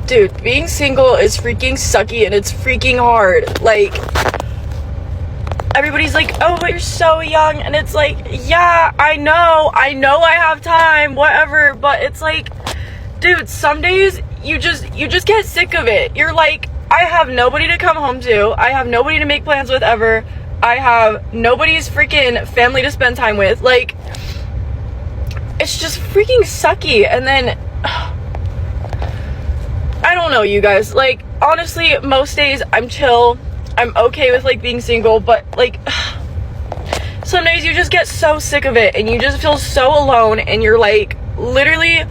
Dude, being single is freaking sucky and it's freaking hard. Like, everybody's like, oh, but you're so young. And it's like, yeah, I know I have time, whatever. But it's like, dude, some days you just get sick of it. You're like, I have nobody to come home to. I have nobody to make plans with ever. I have nobody's freaking family to spend time with. Like, it's just freaking sucky. And then I don't know, you guys. Like, honestly, most days I'm chill. I'm okay with, like, being single, but, like, some days you just get so sick of it and you just feel so alone and you're like, literally,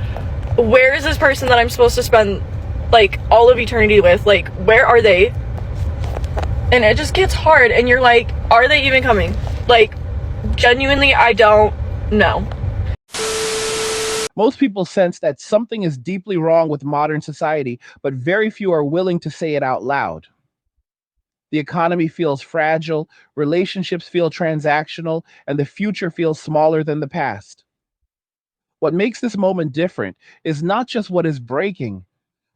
where is this person that I'm supposed to spend, like, all of eternity with? Like, where are they? And it just gets hard and you're like, are they even coming? Like, genuinely, I don't know. Most people sense that something is deeply wrong with modern society, but very few are willing to say it out loud. The economy feels fragile, relationships feel transactional, and the future feels smaller than the past. What makes this moment different is not just what is breaking,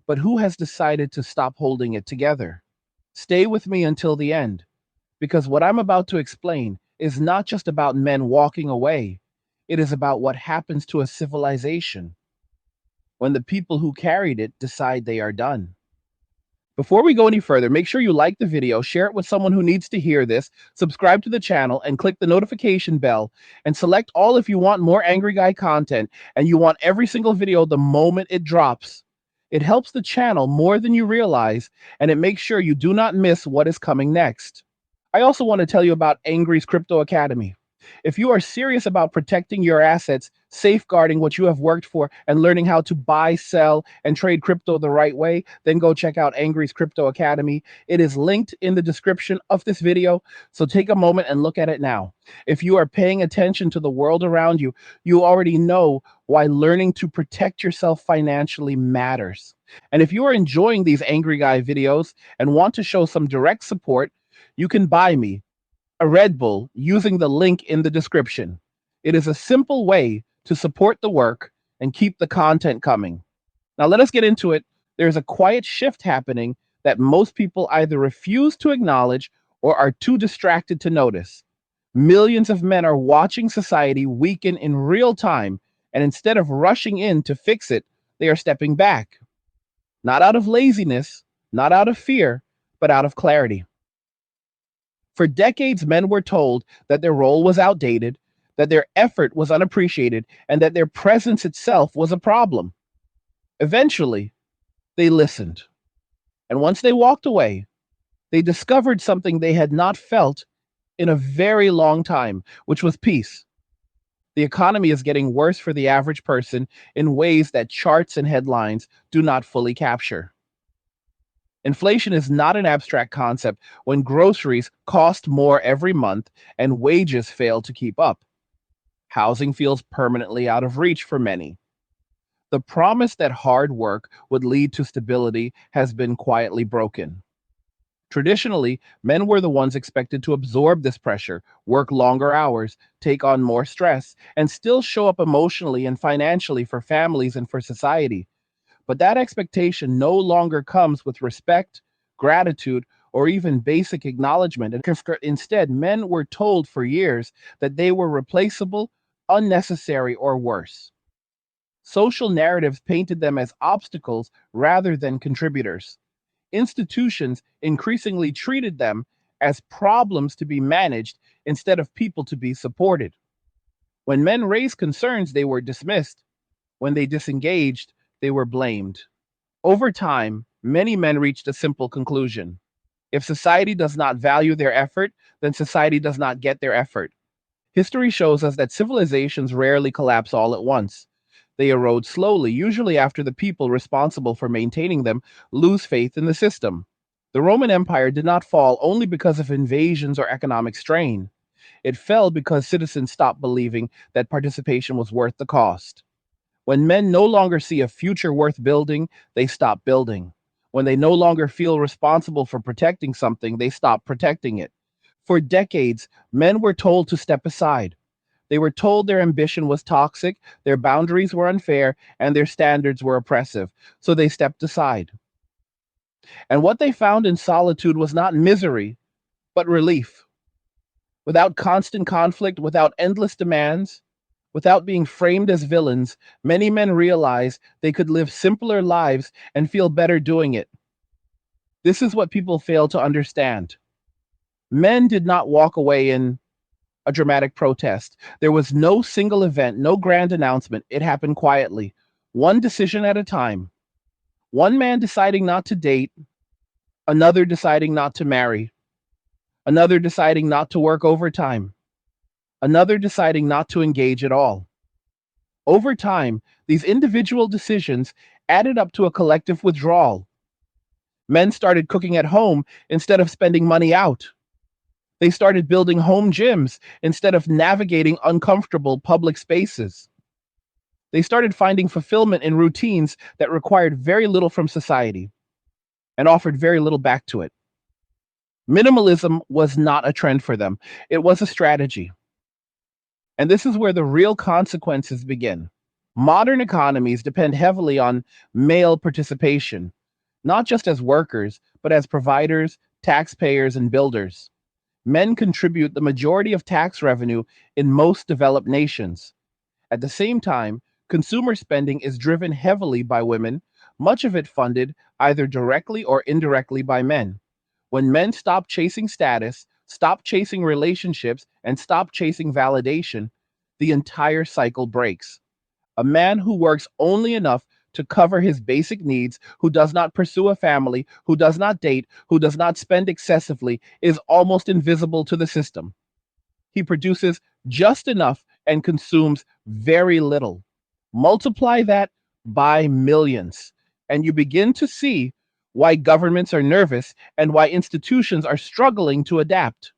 but who has decided to stop holding it together. Stay with me until the end, because what I'm about to explain is not just about men walking away. It is about what happens to a civilization when the people who carried it decide they are done. Before we go any further, make sure you like the video, share it with someone who needs to hear this, subscribe to the channel, and click the notification bell, and select all if you want more Angry Guy content, and you want every single video the moment it drops. It helps the channel more than you realize, and it makes sure you do not miss what is coming next. I also want to tell you about Angry's Crypto Academy. If you are serious about protecting your assets, safeguarding what you have worked for, and learning how to buy, sell, and trade crypto the right way, then go check out Angry's Crypto Academy. It is linked in the description of this video, so take a moment and look at it now. If you are paying attention to the world around you, you already know why learning to protect yourself financially matters. And if you are enjoying these Angry Guy videos and want to show some direct support, you can buy me a Red Bull using the link in the description. It is a simple way to support the work and keep the content coming. Now let us get into it. There's a quiet shift happening that most people either refuse to acknowledge or are too distracted to notice. Millions of men are watching society weaken in real time, and instead of rushing in to fix it, they are stepping back. Not out of laziness, not out of fear, but out of clarity. For decades, men were told that their role was outdated, that their effort was unappreciated, and that their presence itself was a problem. Eventually, they listened. And once they walked away, they discovered something they had not felt in a very long time, which was peace. The economy is getting worse for the average person in ways that charts and headlines do not fully capture. Inflation is not an abstract concept when groceries cost more every month and wages fail to keep up. Housing feels permanently out of reach for many. The promise that hard work would lead to stability has been quietly broken. Traditionally, men were the ones expected to absorb this pressure, work longer hours, take on more stress, and still show up emotionally and financially for families and for society. But that expectation no longer comes with respect, gratitude, or even basic acknowledgement. Instead, men were told for years that they were replaceable, unnecessary, or worse. Social narratives painted them as obstacles rather than contributors. Institutions increasingly treated them as problems to be managed instead of people to be supported. When men raised concerns, they were dismissed. When they disengaged, they were blamed. Over time, many men reached a simple conclusion. If society does not value their effort, then society does not get their effort. History shows us that civilizations rarely collapse all at once. They erode slowly, usually after the people responsible for maintaining them lose faith in the system. The Roman Empire did not fall only because of invasions or economic strain. It fell because citizens stopped believing that participation was worth the cost. When men no longer see a future worth building, they stop building. When they no longer feel responsible for protecting something, they stop protecting it. For decades, men were told to step aside. They were told their ambition was toxic, their boundaries were unfair, and their standards were oppressive, so they stepped aside. And what they found in solitude was not misery, but relief. Without constant conflict, without endless demands, without being framed as villains, many men realized they could live simpler lives and feel better doing it. This is what people fail to understand. Men did not walk away in a dramatic protest. There was no single event, no grand announcement. It happened quietly, one decision at a time. One man deciding not to date, another deciding not to marry, another deciding not to work overtime, another deciding not to engage at all. Over time, these individual decisions added up to a collective withdrawal. Men started cooking at home instead of spending money out. They started building home gyms instead of navigating uncomfortable public spaces. They started finding fulfillment in routines that required very little from society and offered very little back to it. Minimalism was not a trend for them, it was a strategy. And this is where the real consequences begin. Modern economies depend heavily on male participation, not just as workers, but as providers, taxpayers, and builders. Men contribute the majority of tax revenue in most developed nations. At the same time, consumer spending is driven heavily by women, much of it funded either directly or indirectly by men. When men stop chasing status, stop chasing relationships, and stop chasing validation, the entire cycle breaks. A man who works only enough to cover his basic needs, who does not pursue a family, who does not date, who does not spend excessively, is almost invisible to the system. He produces just enough and consumes very little. Multiply that by millions, and you begin to see why governments are nervous and why institutions are struggling to adapt.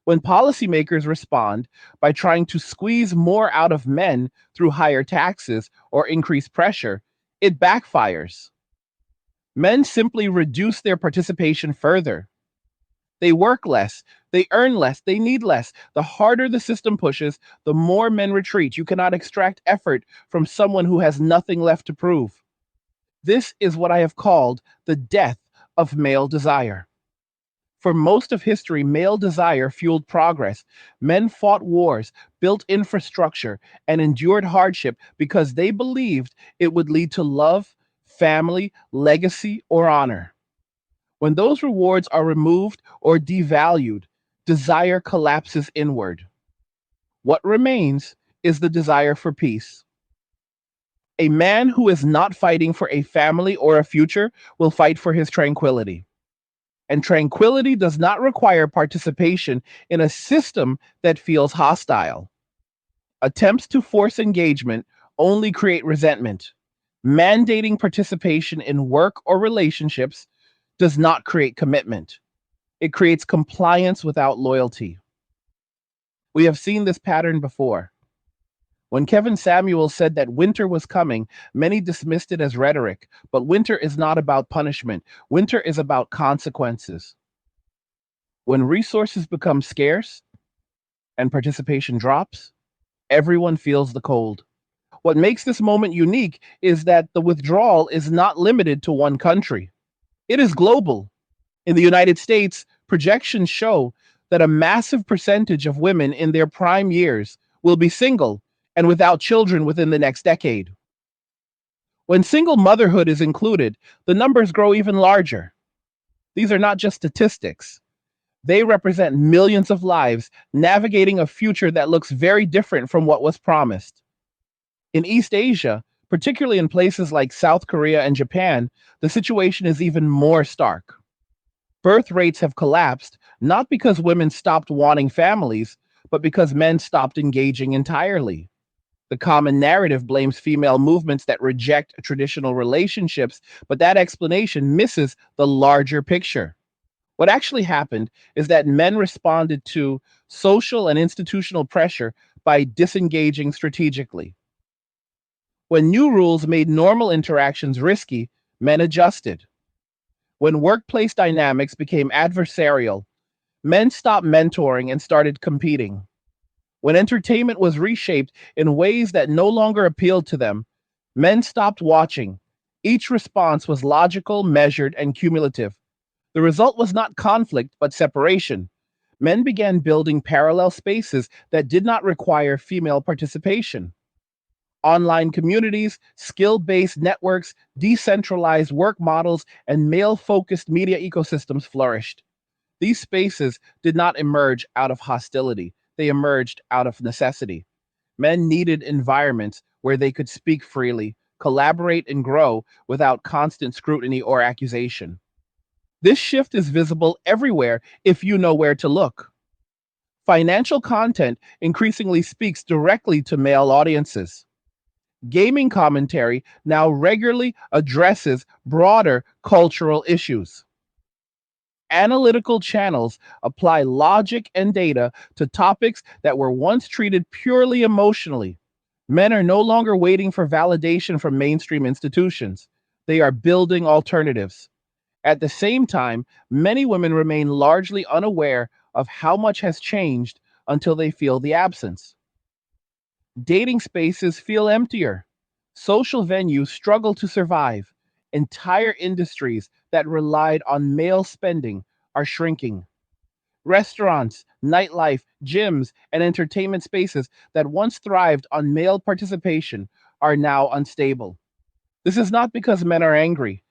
When policymakers respond by trying to squeeze more out of men through higher taxes or increased pressure, it backfires. Men simply reduce their participation further. They work less, they earn less, they need less. The harder the system pushes, the more men retreat. You cannot extract effort from someone who has nothing left to prove. This is what I have called the death of male desire. For most of history, male desire fueled progress. Men fought wars, built infrastructure, and endured hardship because they believed it would lead to love, family, legacy, or honor. When those rewards are removed or devalued, desire collapses inward. What remains is the desire for peace. A man who is not fighting for a family or a future will fight for his tranquility. And tranquility does not require participation in a system that feels hostile. Attempts to force engagement only create resentment. Mandating participation in work or relationships does not create commitment. It creates compliance without loyalty. We have seen this pattern before. When Kevin Samuels said that winter was coming, many dismissed it as rhetoric, but winter is not about punishment. Winter is about consequences. When resources become scarce and participation drops, everyone feels the cold. What makes this moment unique is that the withdrawal is not limited to one country. It is global. In the United States, projections show that a massive percentage of women in their prime years will be single and without children within the next decade. When single motherhood is included, the numbers grow even larger. These are not just statistics. They represent millions of lives navigating a future that looks very different from what was promised. In East Asia, particularly in places like South Korea and Japan, the situation is even more stark. Birth rates have collapsed, not because women stopped wanting families, but because men stopped engaging entirely. The common narrative blames female movements that reject traditional relationships, but that explanation misses the larger picture. What actually happened is that men responded to social and institutional pressure by disengaging strategically. When new rules made normal interactions risky, men adjusted. When workplace dynamics became adversarial, men stopped mentoring and started competing. When entertainment was reshaped in ways that no longer appealed to them, men stopped watching Each response was logical, measured, and cumulative. The result was not conflict, but separation. Men began building parallel spaces that did not require female participation. Online communities, skill based networks, decentralized work models, and male focused media ecosystems flourished. These spaces did not emerge out of hostility, they emerged out of necessity. Men needed environments where they could speak freely, collaborate, and grow without constant scrutiny or accusation. This shift is visible everywhere if you know where to look. Financial content increasingly speaks directly to male audiences. Gaming commentary now regularly addresses broader cultural issues. Analytical channels apply logic and data to topics that were once treated purely emotionally. Men are no longer waiting for validation from mainstream institutions. They are building alternatives. At the same time, many women remain largely unaware of how much has changed until they feel the absence. Dating spaces feel emptier. Social venues struggle to survive. Entire industries that relied on male spending are shrinking. Restaurants, nightlife, gyms, and entertainment spaces that once thrived on male participation are now unstable. This is not because men are angry.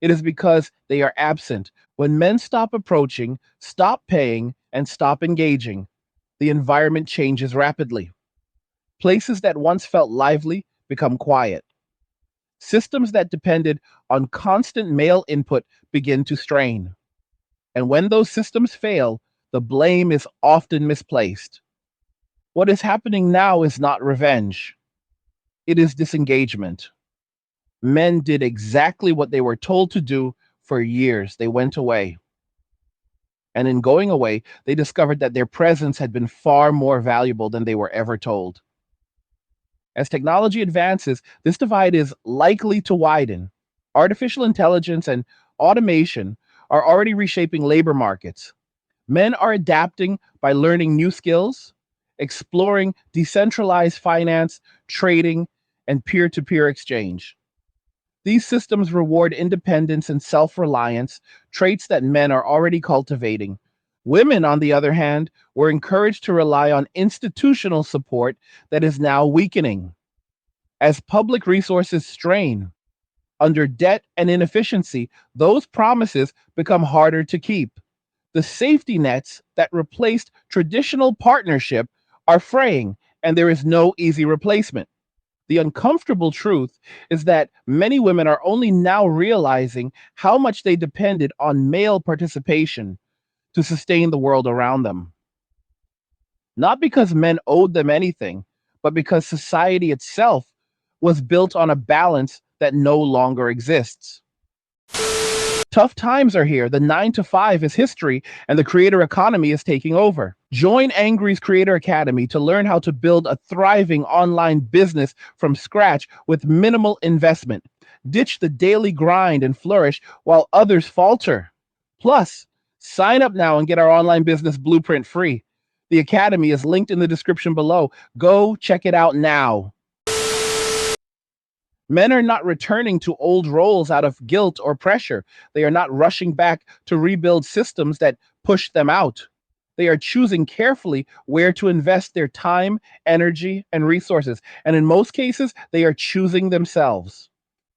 It is because they are absent. When men stop approaching, stop paying, and stop engaging, the environment changes rapidly. Places that once felt lively become quiet. Systems that depended on constant male input begin to strain. And when those systems fail, the blame is often misplaced. What is happening now is not revenge, it is disengagement. Men did exactly what they were told to do for years. They went away. And in going away, they discovered that their presence had been far more valuable than they were ever told. As technology advances, this divide is likely to widen. Artificial intelligence and automation are already reshaping labor markets. Men are adapting by learning new skills, exploring decentralized finance, trading, and peer to peer exchange. These systems reward independence and self reliance, traits that men are already cultivating. Women, on the other hand, were encouraged to rely on institutional support that is now weakening. As public resources strain under debt and inefficiency, those promises become harder to keep. The safety nets that replaced traditional partnership are fraying, and there is no easy replacement. The uncomfortable truth is that many women are only now realizing how much they depended on male participation to sustain the world around them. Not because men owed them anything, but because society itself was built on a balance that no longer exists. Tough times are here. The 9 to 5 is history, and the creator economy is taking over. Join Angry's Creator Academy to learn how to build a thriving online business from scratch with minimal investment. Ditch the daily grind and flourish while others falter. Plus, sign up now and get our online business blueprint free. The Academy is linked in the description below. Go check it out now. Men are not returning to old roles out of guilt or pressure. They are not rushing back to rebuild systems that push them out. They are choosing carefully where to invest their time, energy, and resources. And in most cases, they are choosing themselves.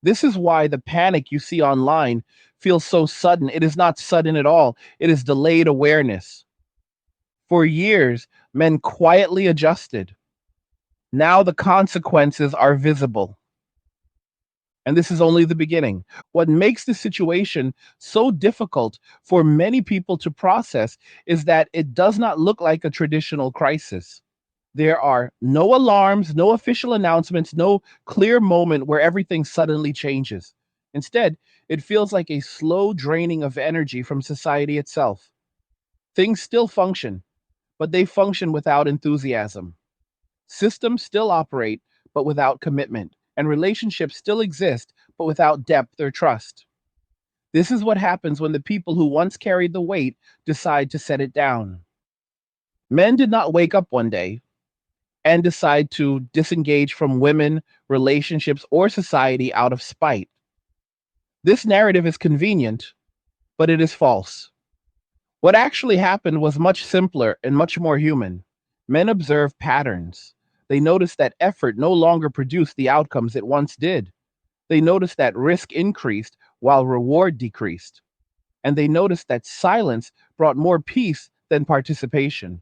This is why the panic you see online feels so sudden. It is not sudden at all, it is delayed awareness. For years, men quietly adjusted. Now the consequences are visible. And this is only the beginning. What makes this situation so difficult for many people to process is that it does not look like a traditional crisis. There are no alarms, no official announcements, no clear moment where everything suddenly changes. Instead, it feels like a slow draining of energy from society itself. Things still function, but they function without enthusiasm. Systems still operate, but without commitment, and relationships still exist, but without depth or trust. This is what happens when the people who once carried the weight decide to set it down. Men did not wake up one day and decide to disengage from women, relationships, or society out of spite. This narrative is convenient, but it is false. What actually happened was much simpler and much more human. Men observed patterns. They noticed that effort no longer produced the outcomes it once did. They noticed that risk increased while reward decreased. And they noticed that silence brought more peace than participation.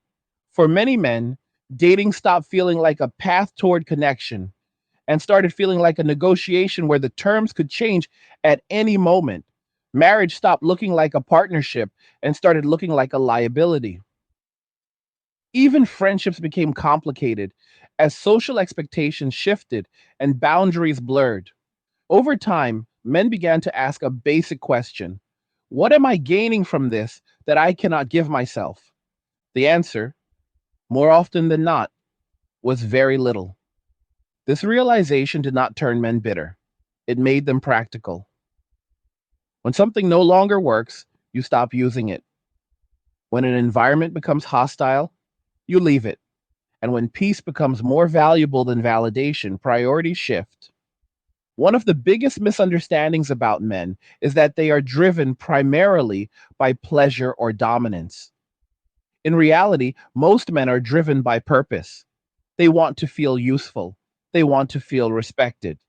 For many men, dating stopped feeling like a path toward connection and started feeling like a negotiation where the terms could change at any moment. Marriage stopped looking like a partnership and started looking like a liability. Even friendships became complicated as social expectations shifted and boundaries blurred. Over time, men began to ask a basic question: what am I gaining from this that I cannot give myself? The answer, more often than not, was very little. This realization did not turn men bitter, it made them practical. When something no longer works, you stop using it. When an environment becomes hostile, you leave it. And when peace becomes more valuable than validation, priorities shift. One of the biggest misunderstandings about men is that they are driven primarily by pleasure or dominance. In reality, most men are driven by purpose. They want to feel useful, they want to feel respected,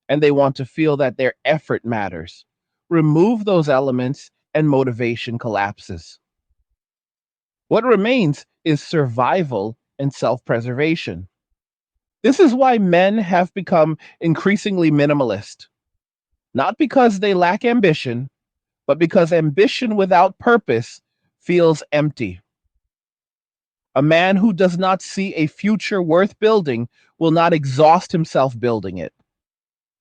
and they want to feel that their effort matters. Remove those elements, and motivation collapses. What remains is survival and self preservation. This is why men have become increasingly minimalist, not because they lack ambition, but because ambition without purpose feels empty. A man who does not see a future worth building will not exhaust himself building it.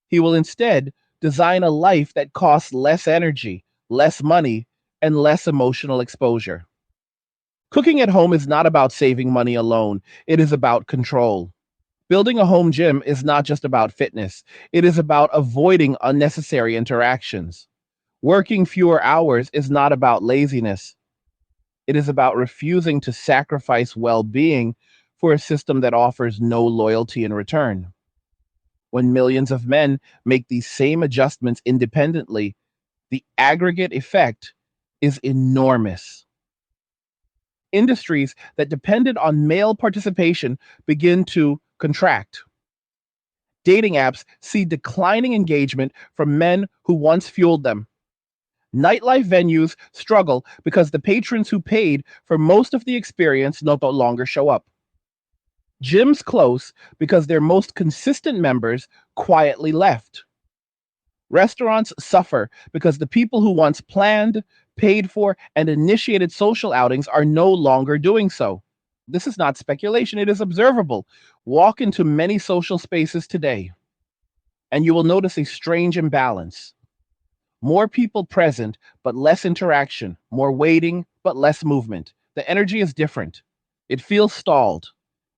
He will instead design a life that costs less energy, less money, and less emotional exposure. Cooking at home is not about saving money alone, it is about control. Building a home gym is not just about fitness, it is about avoiding unnecessary interactions. Working fewer hours is not about laziness, it is about refusing to sacrifice well being for a system that offers no loyalty in return. When millions of men make these same adjustments independently, the aggregate effect is enormous. Industries that depended on male participation begin to contract. Dating apps see declining engagement from men who once fueled them. Nightlife venues struggle because the patrons who paid for most of the experience no longer show up. Gyms close because their most consistent members quietly left. Restaurants suffer because the people who once planned, paid for, and initiated social outings are no longer doing so. This is not speculation, it is observable. Walk into many social spaces today, and you will notice a strange imbalance. More people present, but less interaction. More waiting, but less movement. The energy is different. It feels stalled.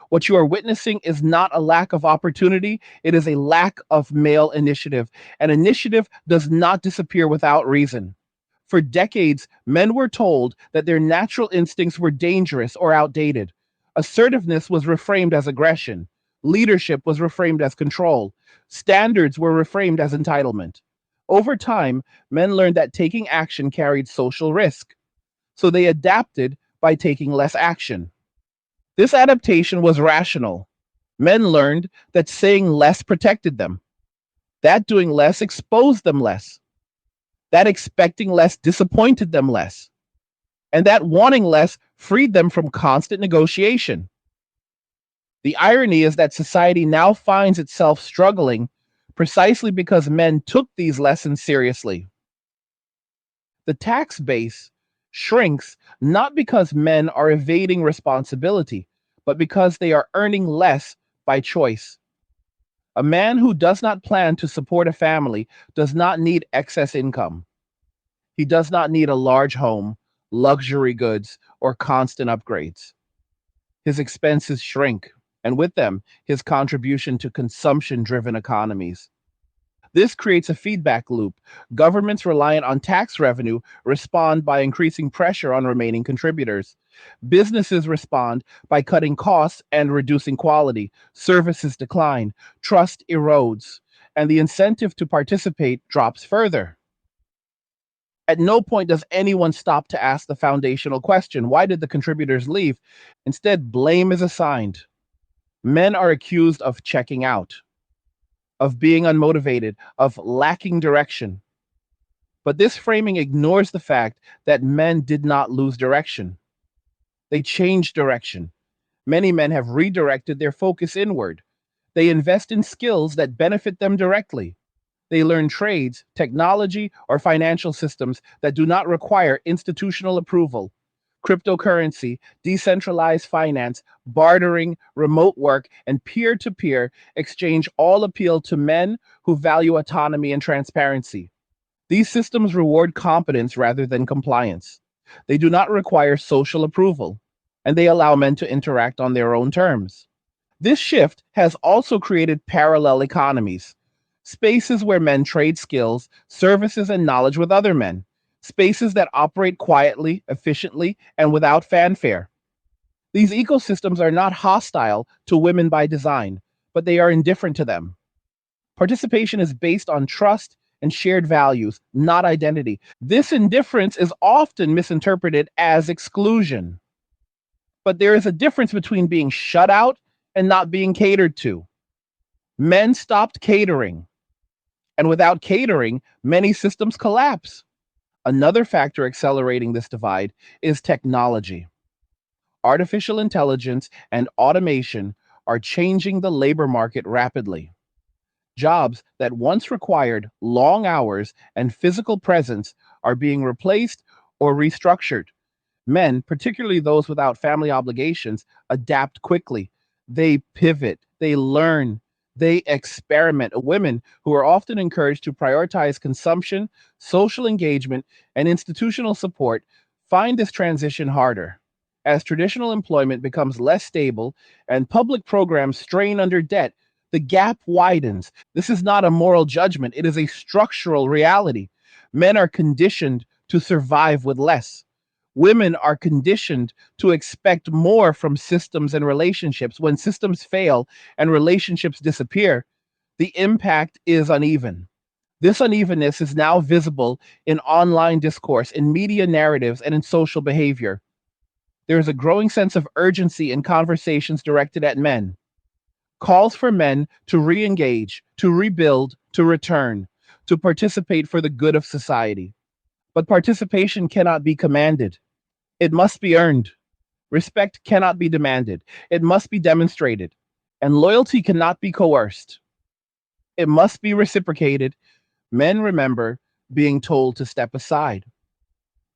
What you are witnessing is not a lack of opportunity, it is a lack of male initiative. And initiative does not disappear without reason. For decades, men were told that their natural instincts were dangerous or outdated. Assertiveness was reframed as aggression. Leadership was reframed as control. Standards were reframed as entitlement. Over time, men learned that taking action carried social risk. So they adapted by taking less action. This adaptation was rational. Men learned that saying less protected them, that doing less exposed them less, that expecting less disappointed them less, and that wanting less freed them from constant negotiation. The irony is that society now finds itself struggling precisely because men took these lessons seriously. The tax base shrinks not because men are evading responsibility, but because they are earning less by choice. A man who does not plan to support a family does not need excess income. He does not need a large home, luxury goods, or constant upgrades. His expenses shrink, and with them, his contribution to consumption driven economies. This creates a feedback loop. Governments reliant on tax revenue respond by increasing pressure on remaining contributors. Businesses respond by cutting costs and reducing quality. Services decline, trust erodes, and the incentive to participate drops further. At no point does anyone stop to ask the foundational question: why did the contributors leave? Instead, blame is assigned. Men are accused of checking out, of being unmotivated, of lacking direction. But this framing ignores the fact that men did not lose direction. They changed direction. Many men have redirected their focus inward. They invest in skills that benefit them directly. They learn trades, technology, or financial systems that do not require institutional approval. Cryptocurrency, decentralized finance, bartering, remote work, and peer to peer exchange all appeal to men who value autonomy and transparency. These systems reward competence rather than compliance. They do not require social approval, and they allow men to interact on their own terms. This shift has also created parallel economies, spaces where men trade skills, services, and knowledge with other men, spaces that operate quietly, efficiently, and without fanfare. These ecosystems are not hostile to women by design, but they are indifferent to them. Participation is based on trust and shared values, not identity. This indifference is often misinterpreted as exclusion. But there is a difference between being shut out and not being catered to. Men stopped catering, and without catering, many systems collapse. Another factor accelerating this divide is technology. Artificial intelligence and automation are changing the labor market rapidly. Jobs that once required long hours and physical presence are being replaced or restructured. Men, particularly those without family obligations, adapt quickly. They pivot, they learn, they experiment. Women, who are often encouraged to prioritize consumption, social engagement, and institutional support, find this transition harder. As traditional employment becomes less stable and public programs strain under debt, the gap widens. This is not a moral judgment, it is a structural reality. Men are conditioned to survive with less. Women are conditioned to expect more from systems and relationships. When systems fail and relationships disappear, the impact is uneven. This unevenness is now visible in online discourse, in media narratives, and in social behavior. There is a growing sense of urgency in conversations directed at men. Calls for men to re engage, to rebuild, to return, to participate for the good of society. But participation cannot be commanded, it must be earned. Respect cannot be demanded, it must be demonstrated. And loyalty cannot be coerced, it must be reciprocated. Men remember being told to step aside,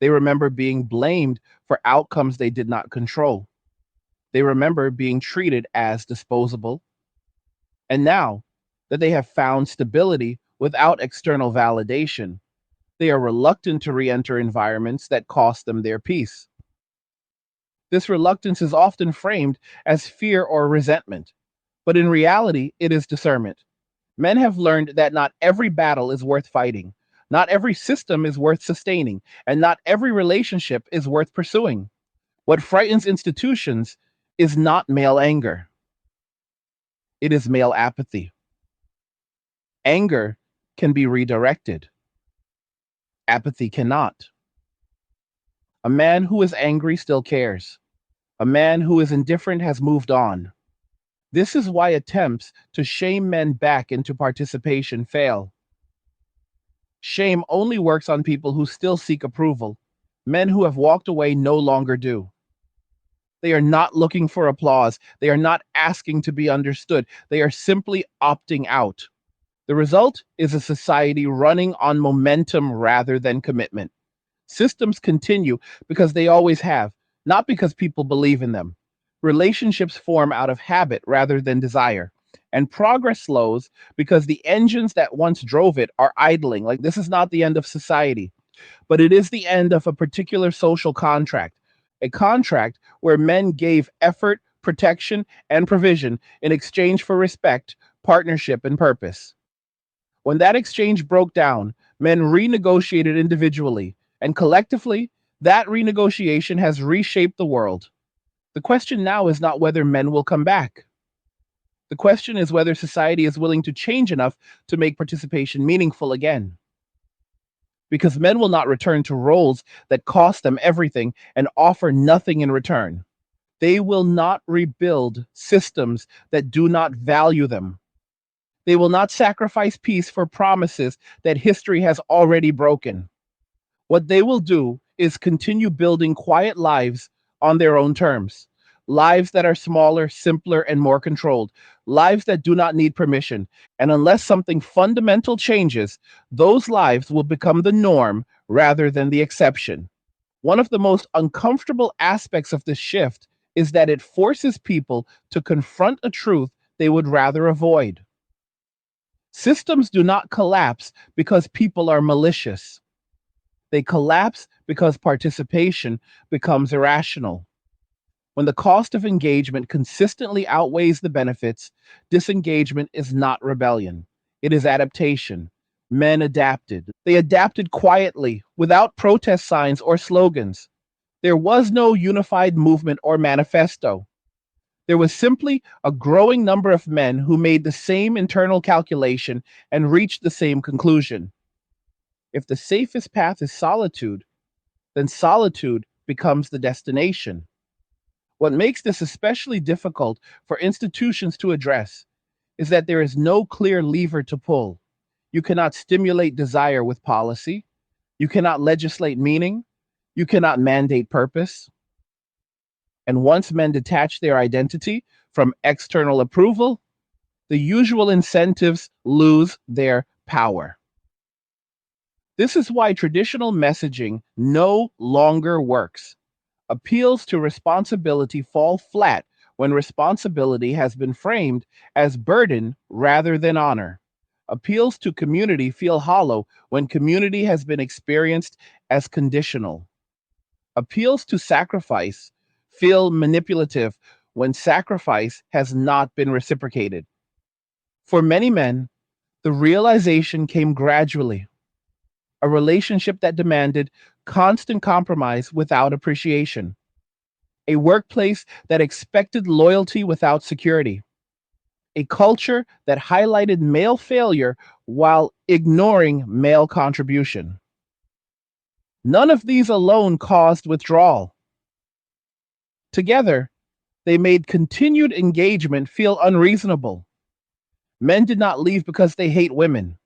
they remember being blamed for outcomes they did not control. They remember being treated as disposable. And now that they have found stability without external validation, they are reluctant to re enter environments that cost them their peace. This reluctance is often framed as fear or resentment, but in reality, it is discernment. Men have learned that not every battle is worth fighting, not every system is worth sustaining, and not every relationship is worth pursuing. What frightens institutions is not male anger, it is male apathy. Anger can be redirected, apathy cannot. A man who is angry still cares. A man who is indifferent has moved on. This is why attempts to shame men back into participation fail. Shame only works on people who still seek approval. Men who have walked away no longer do. They are not looking for applause. They are not asking to be understood. They are simply opting out. The result is a society running on momentum rather than commitment. Systems continue because they always have, not because people believe in them. Relationships form out of habit rather than desire. And progress slows because the engines that once drove it are idling. Like, this is not the end of society, but it is the end of a particular social contract, a contract where men gave effort, protection, and provision in exchange for respect, partnership, and purpose. When that exchange broke down, men renegotiated individually, and collectively, that renegotiation has reshaped the world. The question now is not whether men will come back. The question is whether society is willing to change enough to make participation meaningful again. because men will not return to roles that cost them everything and offer nothing in return. They will not rebuild systems that do not value them. They will not sacrifice peace for promises that history has already broken. What they will do is continue building quiet lives on their own terms. Lives that are smaller, simpler, and more controlled. Lives that do not need permission. And unless something fundamental changes, those lives will become the norm rather than the exception. One of the most uncomfortable aspects of this shift is that it forces people to confront a truth they would rather avoid. Systems do not collapse because people are malicious. They collapse because participation becomes irrational. When the cost of engagement consistently outweighs the benefits, disengagement is not rebellion. It is adaptation. Men adapted. They adapted quietly, without protest signs or slogans. There was no unified movement or manifesto. There was simply a growing number of men who made the same internal calculation and reached the same conclusion. If the safest path is solitude, then solitude becomes the destination. What makes this especially difficult for institutions to address is that there is no clear lever to pull. You cannot stimulate desire with policy. You cannot legislate meaning. You cannot mandate purpose. And once men detach their identity from external approval, the usual incentives lose their power. This is why traditional messaging no longer works. Appeals to responsibility fall flat when responsibility has been framed as burden rather than honor. Appeals to community feel hollow when community has been experienced as conditional. Appeals to sacrifice feel manipulative when sacrifice has not been reciprocated. For many men, the realization came gradually. A relationship that demanded constant compromise without appreciation. A workplace that expected loyalty without security. A culture that highlighted male failure while ignoring male contribution. None of these alone caused withdrawal. Together, they made continued engagement feel unreasonable. Men did not leave because they hate women.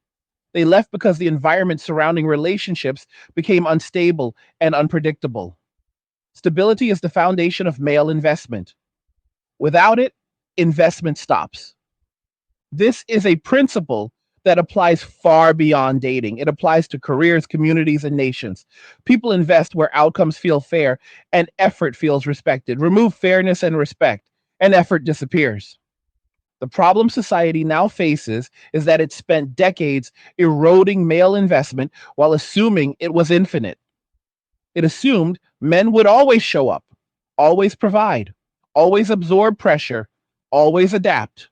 They left because the environment surrounding relationships became unstable and unpredictable. Stability is the foundation of male investment. Without it, investment stops. This is a principle that applies far beyond dating. It applies to careers, communities, and nations. People invest where outcomes feel fair and effort feels respected. Remove fairness and respect, and effort disappears. The problem society now faces is that it spent decades eroding male investment while assuming it was infinite. It assumed men would always show up, always provide, always absorb pressure, always adapt.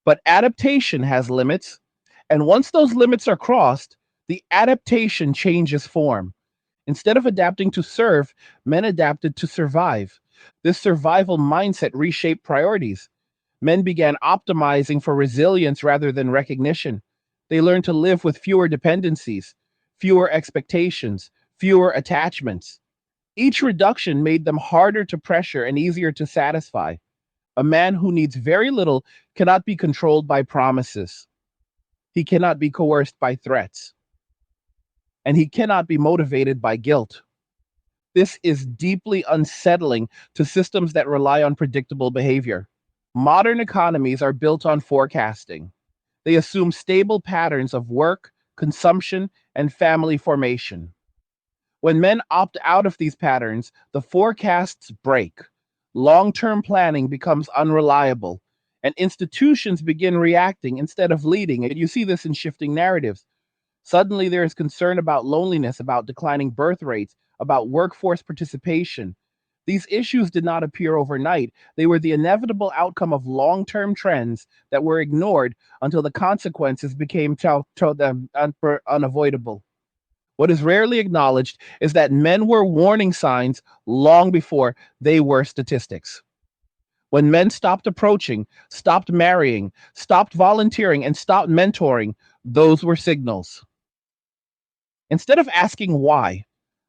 But adaptation has limits, and once those limits are crossed, the adaptation changes form. Instead of adapting to serve, men adapted to survive. This survival mindset reshaped priorities. Men began optimizing for resilience rather than recognition. They learned to live with fewer dependencies, fewer expectations, fewer attachments. Each reduction made them harder to pressure and easier to satisfy. A man who needs very little cannot be controlled by promises. He cannot be coerced by threats. And he cannot be motivated by guilt. This is deeply unsettling to systems that rely on predictable behavior. Modern economies are built on forecasting. They assume stable patterns of work, consumption, and family formation. When men opt out of these patterns, the forecasts break. Long term planning becomes unreliable, and institutions begin reacting instead of leading. And you see this in shifting narratives. Suddenly, there is concern about loneliness, about declining birth rates, about workforce participation. These issues did not appear overnight. They were the inevitable outcome of long term trends that were ignored until the consequences became unavoidable. What is rarely acknowledged is that men were warning signs long before they were statistics. When men stopped approaching, stopped marrying, stopped volunteering, and stopped mentoring, those were signals. Instead of asking why,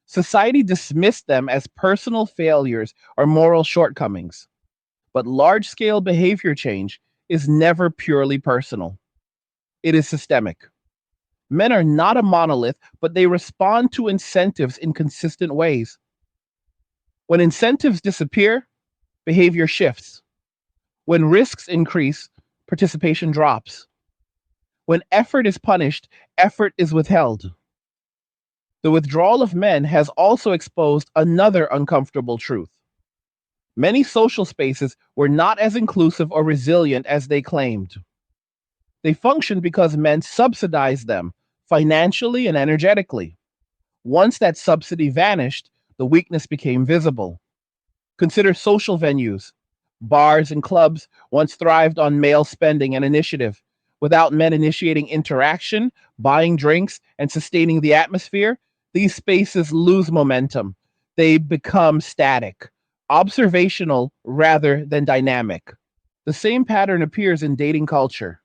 society dismissed them as personal failures or moral shortcomings. But large scale behavior change is never purely personal, it is systemic. Men are not a monolith, but they respond to incentives in consistent ways. When incentives disappear, behavior shifts. When risks increase, participation drops. When effort is punished, effort is withheld. The withdrawal of men has also exposed another uncomfortable truth. Many social spaces were not as inclusive or resilient as they claimed. They functioned because men subsidized them financially and energetically. Once that subsidy vanished, the weakness became visible. Consider social venues. Bars and clubs once thrived on male spending and initiative. Without men initiating interaction, buying drinks, and sustaining the atmosphere, these spaces lose momentum. They become static, observational rather than dynamic. The same pattern appears in dating culture.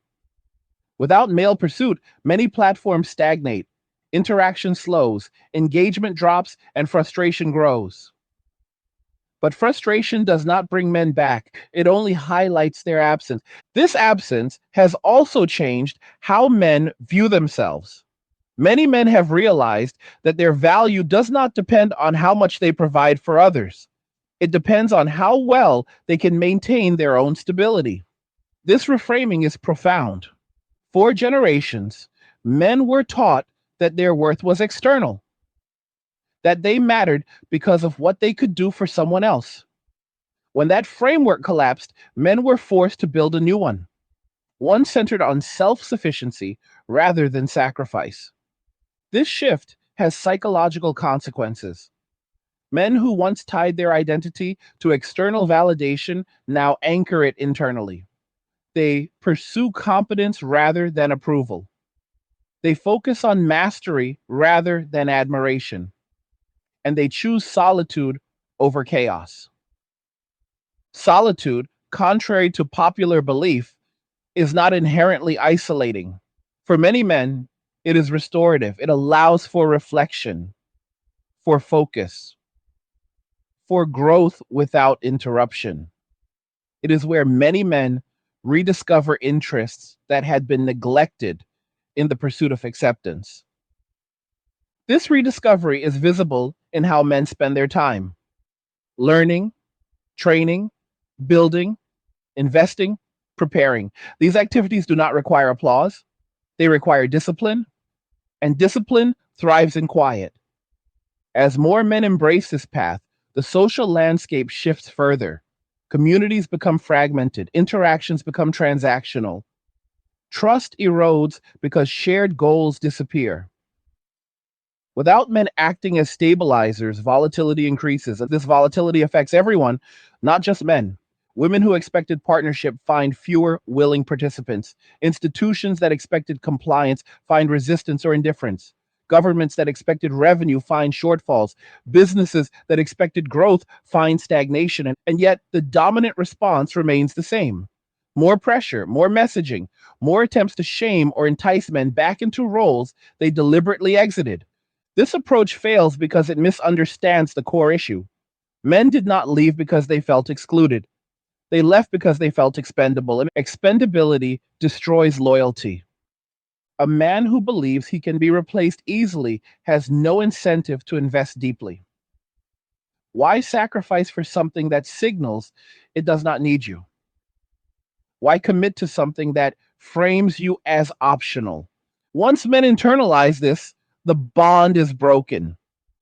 Without male pursuit, many platforms stagnate. Interaction slows, engagement drops, and frustration grows. But frustration does not bring men back, it only highlights their absence. This absence has also changed how men view themselves. Many men have realized that their value does not depend on how much they provide for others. It depends on how well they can maintain their own stability. This reframing is profound. For generations, men were taught that their worth was external, that they mattered because of what they could do for someone else. When that framework collapsed, men were forced to build a new one centered on self sufficiency rather than sacrifice. This shift has psychological consequences. Men who once tied their identity to external validation now anchor it internally. They pursue competence rather than approval. They focus on mastery rather than admiration. And they choose solitude over chaos. Solitude, contrary to popular belief, is not inherently isolating. For many men, it is restorative. It allows for reflection, for focus, for growth without interruption. It is where many men rediscover interests that had been neglected in the pursuit of acceptance. This rediscovery is visible in how men spend their time learning, training, building, investing, preparing. These activities do not require applause, they require discipline, and discipline thrives in quiet. As more men embrace this path, the social landscape shifts further. Communities become fragmented, interactions become transactional, trust erodes because shared goals disappear. Without men acting as stabilizers, volatility increases. And this volatility affects everyone, not just men. Women who expected partnership find fewer willing participants. Institutions that expected compliance find resistance or indifference. Governments that expected revenue find shortfalls. Businesses that expected growth find stagnation. And yet, the dominant response remains the same: more pressure, more messaging, more attempts to shame or entice men back into roles they deliberately exited. This approach fails because it misunderstands the core issue. Men did not leave because they felt excluded. They left because they felt expendable, and expendability destroys loyalty. A man who believes he can be replaced easily has no incentive to invest deeply. Why sacrifice for something that signals it does not need you? Why commit to something that frames you as optional? Once men internalize this, the bond is broken.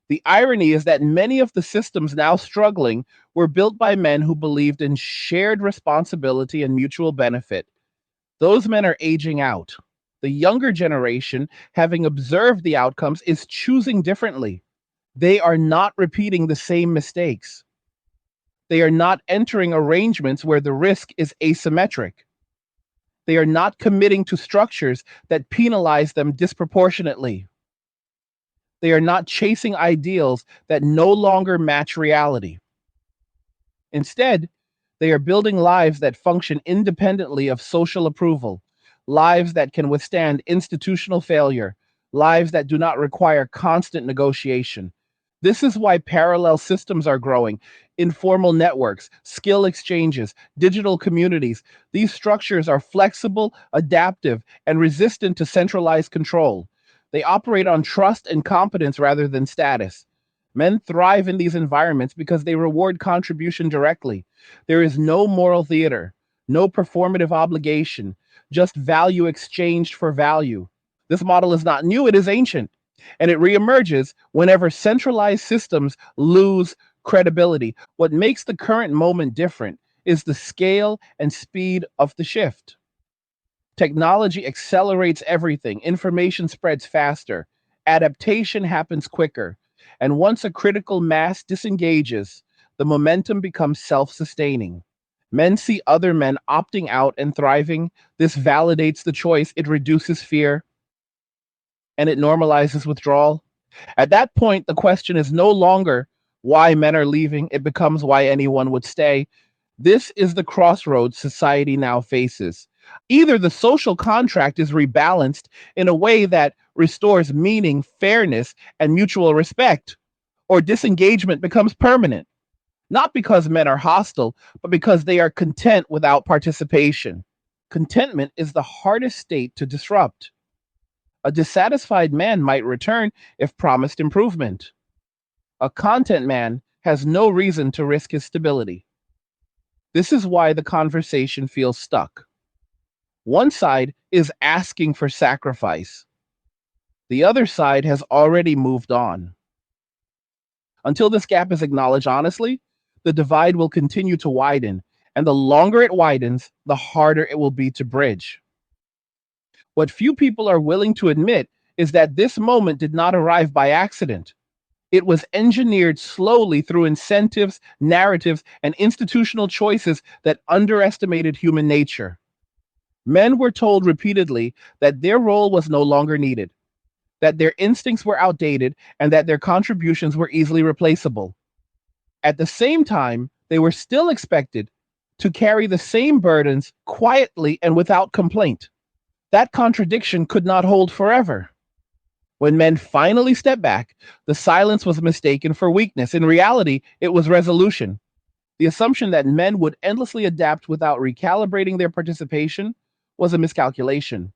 The irony is that many of the systems now struggling were built by men who believed in shared responsibility and mutual benefit. Those men are aging out. The younger generation, having observed the outcomes, is choosing differently. They are not repeating the same mistakes. They are not entering arrangements where the risk is asymmetric. They are not committing to structures that penalize them disproportionately. They are not chasing ideals that no longer match reality. Instead, they are building lives that function independently of social approval, lives that can withstand institutional failure, lives that do not require constant negotiation. This is why parallel systems are growing. Informal networks, skill exchanges, digital communities. These structures are flexible, adaptive, and resistant to centralized control. They operate on trust and competence rather than status. Men thrive in these environments because they reward contribution directly. There is no moral theater, no performative obligation, just value exchanged for value. This model is not new, it is ancient, and it reemerges whenever centralized systems lose credibility. What makes the current moment different is the scale and speed of the shift. Technology accelerates everything, information spreads faster, adaptation happens quicker, and once a critical mass disengages, the momentum becomes self sustaining. Men see other men opting out and thriving. This validates the choice, it reduces fear, and it normalizes withdrawal. At that point, the question is no longer why men are leaving, it becomes why anyone would stay. This is the crossroads society now faces. Either the social contract is rebalanced in a way that restores meaning, fairness, and mutual respect, or disengagement becomes permanent, not because men are hostile, but because they are content without participation. Contentment is the hardest state to disrupt. A dissatisfied man might return if promised improvement. A content man has no reason to risk his stability. This is why the conversation feels stuck. One side is asking for sacrifice. The other side has already moved on. Until this gap is acknowledged honestly, the divide will continue to widen, and the longer it widens, the harder it will be to bridge. What few people are willing to admit is that this moment did not arrive by accident. It was engineered slowly through incentives, narratives, and institutional choices that underestimated human nature. Men were told repeatedly that their role was no longer needed, that their instincts were outdated, and that their contributions were easily replaceable. At the same time, they were still expected to carry the same burdens quietly and without complaint. That contradiction could not hold forever. When men finally stepped back, the silence was mistaken for weakness. In reality, it was resolution. The assumption that men would endlessly adapt without recalibrating their participation was a miscalculation.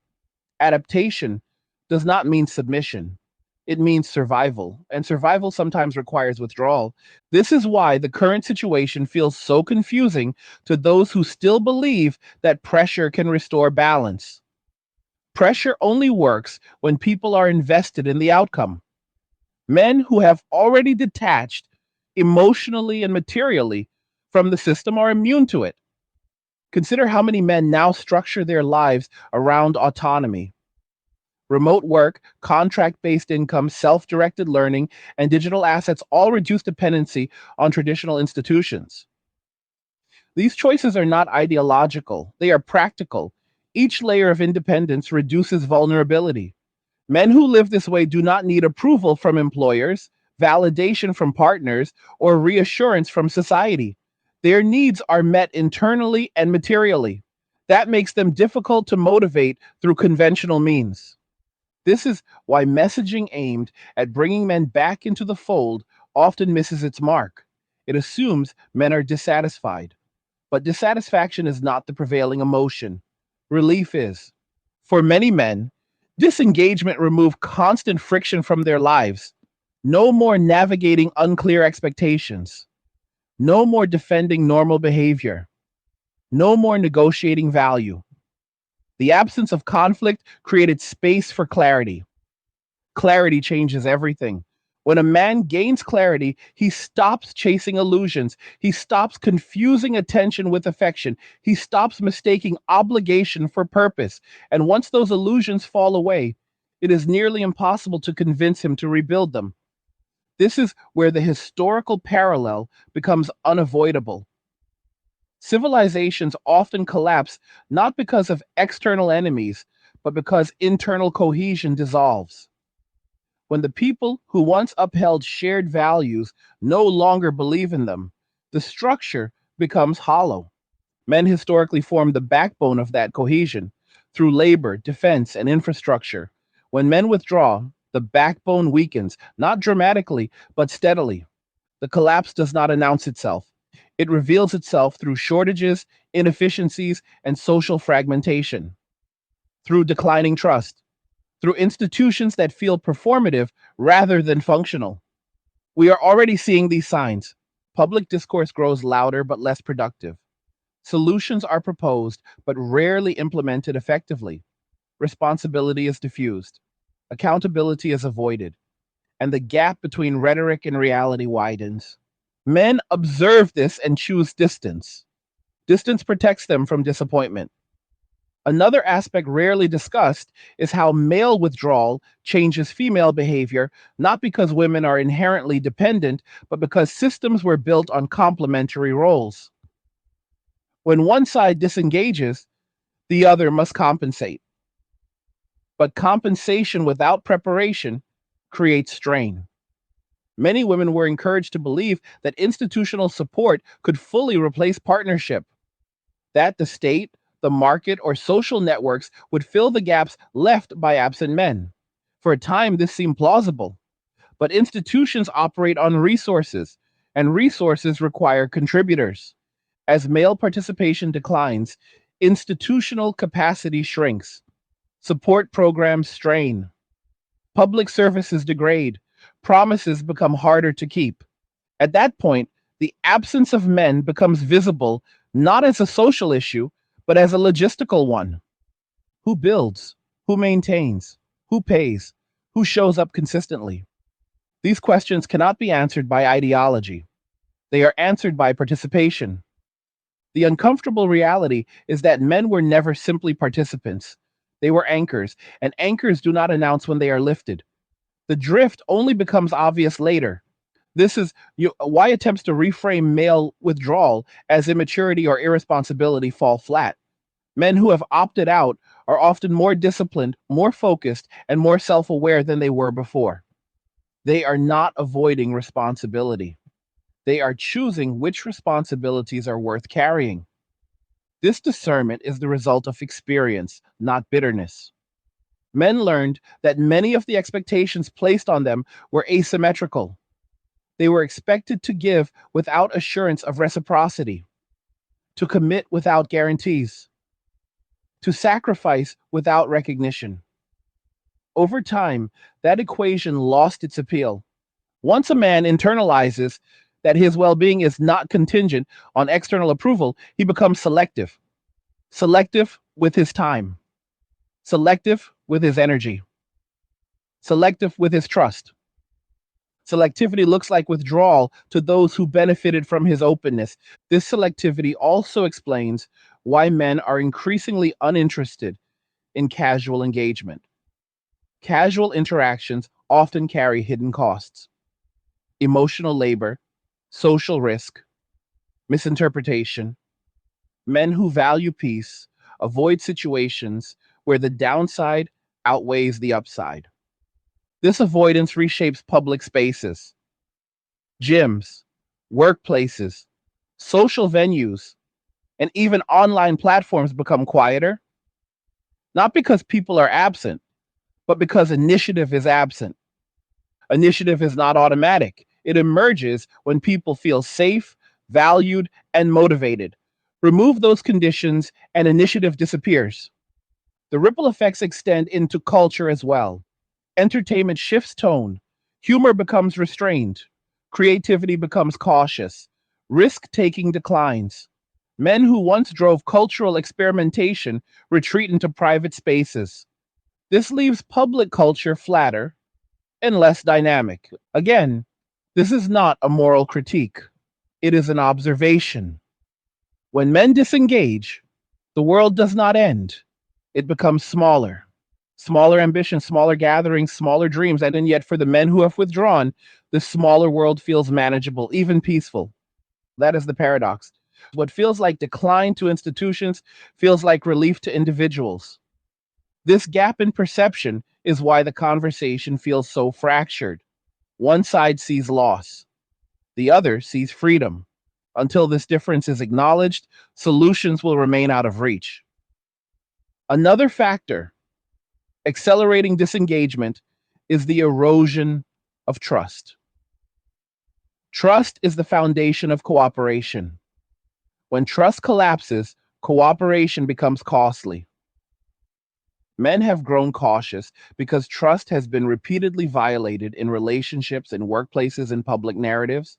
Adaptation does not mean submission. It means survival, and survival sometimes requires withdrawal. This is why the current situation feels so confusing to those who still believe that pressure can restore balance. Pressure only works when people are invested in the outcome. Men who have already detached emotionally and materially from the system are immune to it. Consider how many men now structure their lives around autonomy. Remote work, contract based income, self directed learning, and digital assets all reduce dependency on traditional institutions. These choices are not ideological, they are practical. Each layer of independence reduces vulnerability. Men who live this way do not need approval from employers, validation from partners, or reassurance from society. Their needs are met internally and materially. That makes them difficult to motivate through conventional means. This is why messaging aimed at bringing men back into the fold often misses its mark. It assumes men are dissatisfied. But dissatisfaction is not the prevailing emotion. Relief is. For many men, disengagement removed constant friction from their lives. No more navigating unclear expectations. No more defending normal behavior. No more negotiating value. The absence of conflict created space for clarity. Clarity changes everything. When a man gains clarity, he stops chasing illusions. He stops confusing attention with affection. He stops mistaking obligation for purpose. And once those illusions fall away, it is nearly impossible to convince him to rebuild them. This is where the historical parallel becomes unavoidable. Civilizations often collapse not because of external enemies, but because internal cohesion dissolves. When the people who once upheld shared values no longer believe in them, the structure becomes hollow. Men historically formed the backbone of that cohesion through labor, defense, and infrastructure. When men withdraw, the backbone weakens, not dramatically, but steadily. The collapse does not announce itself. It reveals itself through shortages, inefficiencies, and social fragmentation, through declining trust, through institutions that feel performative rather than functional. We are already seeing these signs. Public discourse grows louder but less productive. Solutions are proposed but rarely implemented effectively. Responsibility is diffused. Accountability is avoided. And the gap between rhetoric and reality widens. Men observe this and choose distance. Distance protects them from disappointment. Another aspect rarely discussed is how male withdrawal changes female behavior, not because women are inherently dependent, but because systems were built on complementary roles. When one side disengages, the other must compensate. But compensation without preparation creates strain. Many women were encouraged to believe that institutional support could fully replace partnership, that the state, the market, or social networks would fill the gaps left by absent men. For a time, this seemed plausible, but institutions operate on resources, and resources require contributors. As male participation declines, institutional capacity shrinks, support programs strain, public services degrade, promises become harder to keep. At that point, the absence of men becomes visible not as a social issue, but as a logistical one. Who builds? Who maintains? Who pays? Who shows up consistently? These questions cannot be answered by ideology. They are answered by participation. The uncomfortable reality is that men were never simply participants. They were anchors, and anchors do not announce when they are lifted. The drift only becomes obvious later. This is why attempts to reframe male withdrawal as immaturity or irresponsibility fall flat. Men who have opted out are often more disciplined, more focused, and more self aware than they were before. They are not avoiding responsibility. They are choosing which responsibilities are worth carrying. This discernment is the result of experience, not bitterness. Men learned that many of the expectations placed on them were asymmetrical. They were expected to give without assurance of reciprocity, to commit without guarantees, to sacrifice without recognition. Over time, that equation lost its appeal. Once a man internalizes that his well being is not contingent on external approval, he becomes selective. Selective with his time, selective with his energy, selective with his trust. Selectivity looks like withdrawal to those who benefited from his openness. This selectivity also explains why men are increasingly uninterested in casual engagement. Casual interactions often carry hidden costs: emotional labor, social risk, misinterpretation. Men who value peace avoid situations where the downside outweighs the upside. This avoidance reshapes public spaces, gyms, workplaces, social venues, and even online platforms become quieter, not because people are absent, but because initiative is absent. Initiative is not automatic. It emerges when people feel safe, valued, and motivated. Remove those conditions, and initiative disappears. The ripple effects extend into culture as well. Entertainment shifts tone, humor becomes restrained, creativity becomes cautious, risk taking declines. Men who once drove cultural experimentation retreat into private spaces. This leaves public culture flatter and less dynamic. Again, this is not a moral critique, it is an observation. When men disengage, the world does not end, it becomes smaller. Smaller ambitions, smaller gatherings, smaller dreams, and yet for the men who have withdrawn, the smaller world feels manageable, even peaceful. That is the paradox. What feels like decline to institutions feels like relief to individuals. This gap in perception is why the conversation feels so fractured. One side sees loss, the other sees freedom. Until this difference is acknowledged, solutions will remain out of reach. Another factor Accelerating disengagement is the erosion of trust. Trust is the foundation of cooperation. When trust collapses, cooperation becomes costly. Men have grown cautious because trust has been repeatedly violated in relationships, in workplaces, and public narratives.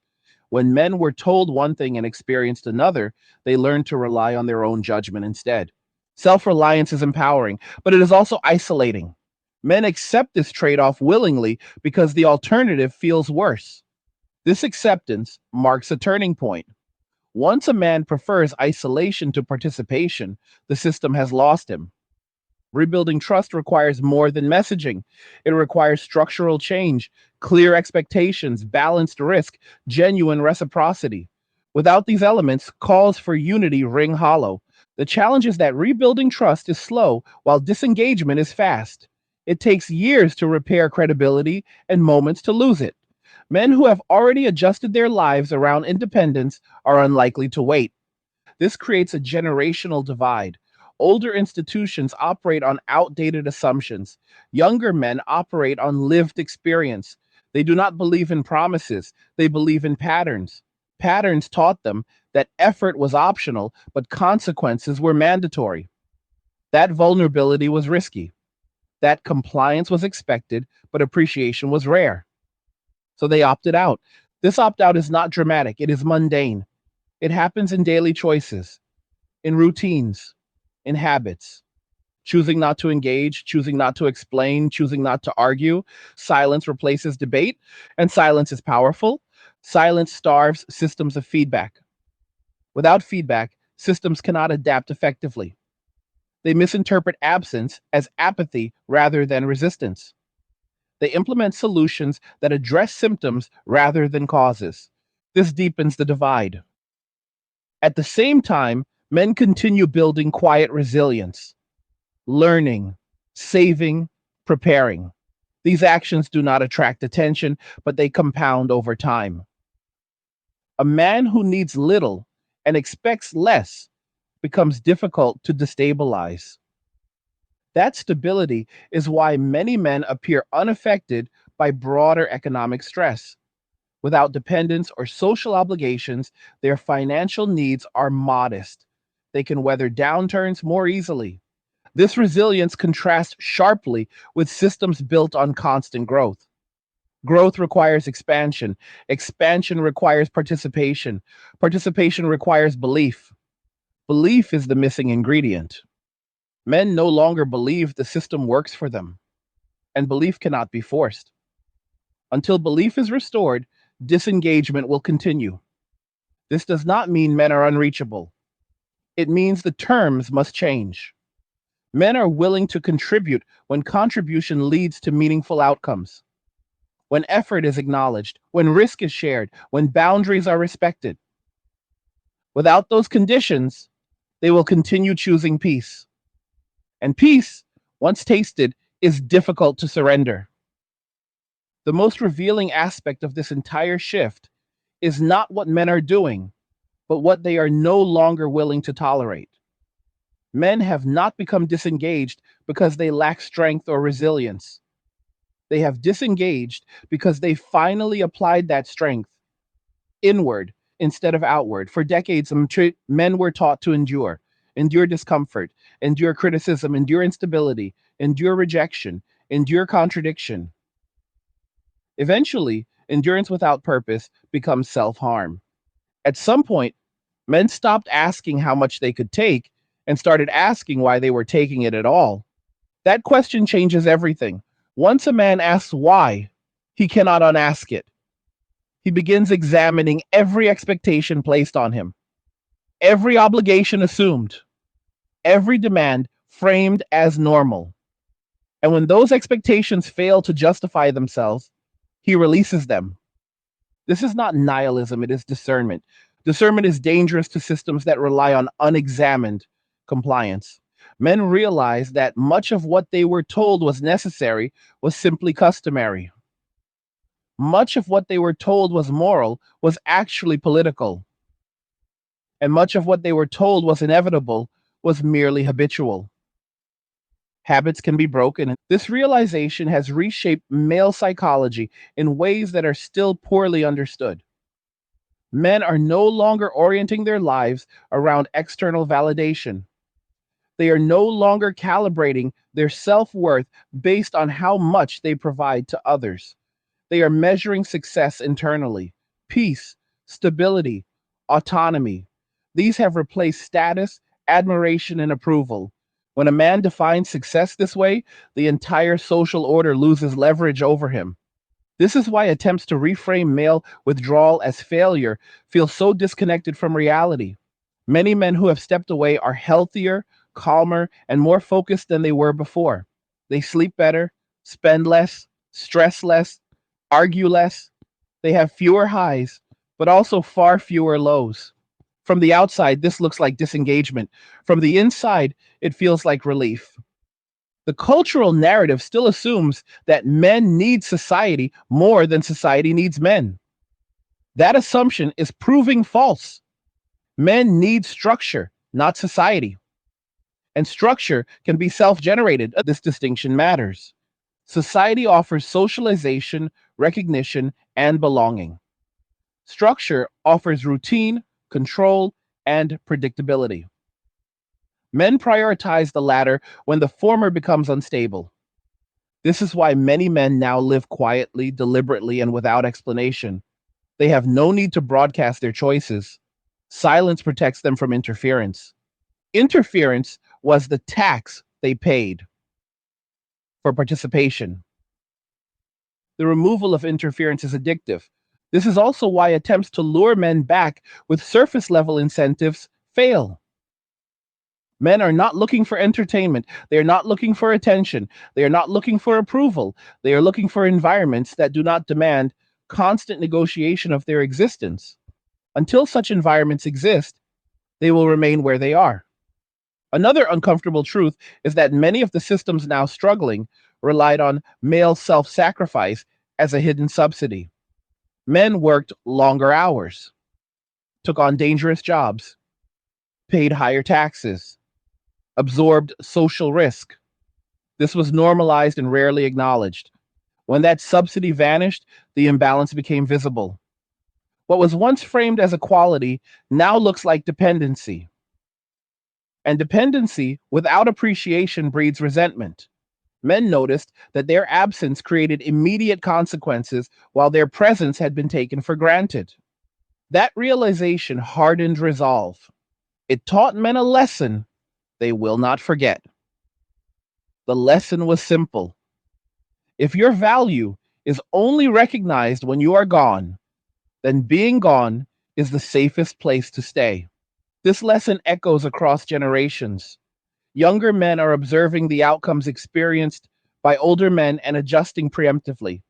When men were told one thing and experienced another, they learned to rely on their own judgment instead. Self reliance is empowering, but it is also isolating. Men accept this trade off willingly because the alternative feels worse. This acceptance marks a turning point. Once a man prefers isolation to participation, the system has lost him. Rebuilding trust requires more than messaging. It requires structural change, clear expectations, balanced risk, genuine reciprocity. Without these elements, calls for unity ring hollow. The challenge is that rebuilding trust is slow while disengagement is fast. It takes years to repair credibility and moments to lose it. Men who have already adjusted their lives around independence are unlikely to wait. This creates a generational divide. Older institutions operate on outdated assumptions. Younger men operate on lived experience. They do not believe in promises, they believe in patterns. Patterns taught them that effort was optional, but consequences were mandatory. That vulnerability was risky. That compliance was expected, but appreciation was rare. So they opted out. This opt out is not dramatic, it is mundane. It happens in daily choices, in routines, in habits. Choosing not to engage, choosing not to explain, choosing not to argue. Silence replaces debate, and silence is powerful. Silence starves systems of feedback. Without feedback, systems cannot adapt effectively. They misinterpret absence as apathy rather than resistance. They implement solutions that address symptoms rather than causes. This deepens the divide. At the same time, men continue building quiet resilience, learning, saving, preparing. These actions do not attract attention, but they compound over time. A man who needs little and expects less becomes difficult to destabilize. That stability is why many men appear unaffected by broader economic stress. Without dependence or social obligations, their financial needs are modest. They can weather downturns more easily. This resilience contrasts sharply with systems built on constant growth. Growth requires expansion. Expansion requires participation. Participation requires belief. Belief is the missing ingredient. Men no longer believe the system works for them, and belief cannot be forced. Until belief is restored, disengagement will continue. This does not mean men are unreachable. It means the terms must change. Men are willing to contribute when contribution leads to meaningful outcomes, when effort is acknowledged, when risk is shared, when boundaries are respected. Without those conditions, they will continue choosing peace. And peace, once tasted, is difficult to surrender. The most revealing aspect of this entire shift is not what men are doing, but what they are no longer willing to tolerate. Men have not become disengaged because they lack strength or resilience. They have disengaged because they finally applied that strength inward instead of outward. For decades, men were taught to endure discomfort, endure criticism, endure instability, endure rejection, endure contradiction. Eventually, endurance without purpose becomes self harm. At some point, men stopped asking how much they could take and started asking why they were taking it at all. That question changes everything. Once a man asks why, he cannot unask it. He begins examining every expectation placed on him, every obligation assumed, every demand framed as normal. And when those expectations fail to justify themselves, he releases them. This is not nihilism, it is discernment. Discernment is dangerous to systems that rely on unexamined compliance. Men realized that much of what they were told was necessary was simply customary. Much of what they were told was moral was actually political. And much of what they were told was inevitable was merely habitual. Habits can be broken. And this realization has reshaped male psychology in ways that are still poorly understood. Men are no longer orienting their lives around external validation. They are no longer calibrating their self worth based on how much they provide to others. They are measuring success internally, peace, stability, autonomy. These have replaced status, admiration, and approval. When a man defines success this way, the entire social order loses leverage over him. This is why attempts to reframe male withdrawal as failure feel so disconnected from reality. Many men who have stepped away are healthier, calmer, and more focused than they were before. They sleep better, spend less, stress less, argue less. They have fewer highs, but also far fewer lows. From the outside, this looks like disengagement. From the inside, it feels like relief. The cultural narrative still assumes that men need society more than society needs men. That assumption is proving false. Men need structure, not society. And structure can be self generated. This distinction matters. Society offers socialization, recognition, and belonging. Structure offers routine, control, and predictability. Men prioritize the latter when the former becomes unstable. This is why many men now live quietly, deliberately, and without explanation. They have no need to broadcast their choices. Silence protects them from interference. Interference was the tax they paid for participation. The removal of interference is addictive. This is also why attempts to lure men back with surface level incentives fail. Men are not looking for entertainment. They are not looking for attention. They are not looking for approval. They are looking for environments that do not demand constant negotiation of their existence. Until such environments exist, they will remain where they are. Another uncomfortable truth is that many of the systems now struggling relied on male self sacrifice as a hidden subsidy. Men worked longer hours, took on dangerous jobs, paid higher taxes, absorbed social risk. This was normalized and rarely acknowledged. When that subsidy vanished, the imbalance became visible. What was once framed as equality now looks like dependency. And dependency without appreciation breeds resentment. Men noticed that their absence created immediate consequences while their presence had been taken for granted. That realization hardened resolve. It taught men a lesson they will not forget. The lesson was simple. If your value is only recognized when you are gone, then being gone is the safest place to stay. This lesson echoes across generations. Younger men are observing the outcomes experienced by older men and adjusting preemptively.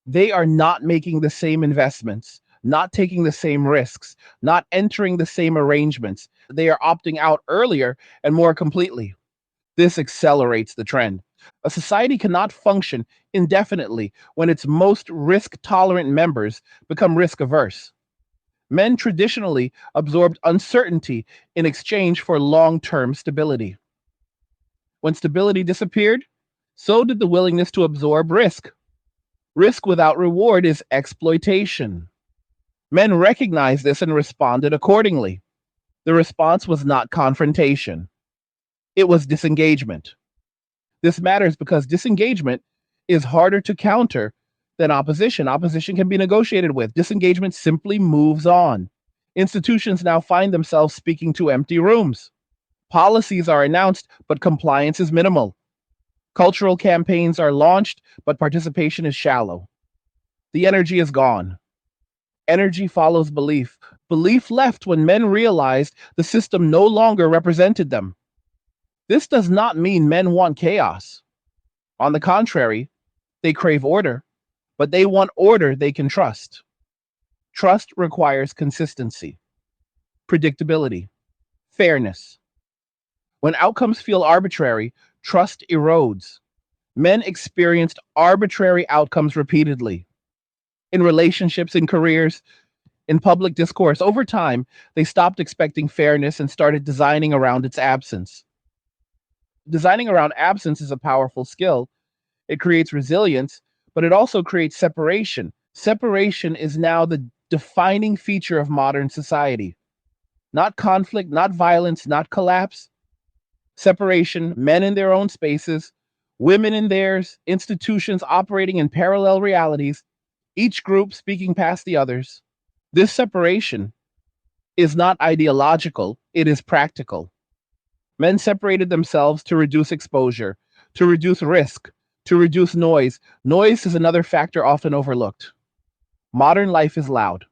They are not making the same investments, not taking the same risks, not entering the same arrangements. They are opting out earlier and more completely. This accelerates the trend. A society cannot function indefinitely when its most risk tolerant members become risk averse. Men traditionally absorbed uncertainty in exchange for long term stability. When stability disappeared, so did the willingness to absorb risk. Risk without reward is exploitation. Men recognized this and responded accordingly. The response was not confrontation, it was disengagement. This matters because disengagement is harder to counter than opposition. Opposition can be negotiated with. Disengagement simply moves on. Institutions now find themselves speaking to empty rooms. Policies are announced, but compliance is minimal. Cultural campaigns are launched, but participation is shallow. The energy is gone. Energy follows belief. Belief left when men realized the system no longer represented them. This does not mean men want chaos. On the contrary, they crave order, but they want order they can trust. Trust requires consistency, predictability, fairness. When outcomes feel arbitrary, trust erodes. Men experienced arbitrary outcomes repeatedly in relationships, in careers, in public discourse. Over time, they stopped expecting fairness and started designing around its absence. Designing around absence is a powerful skill. It creates resilience, but it also creates separation. Separation is now the defining feature of modern society. Not conflict, not violence, not collapse. Separation, men in their own spaces, women in theirs, institutions operating in parallel realities, each group speaking past the others. This separation is not ideological, it is practical. Men separated themselves to reduce exposure, to reduce risk, to reduce noise. Noise is another factor often overlooked. Modern life is loud.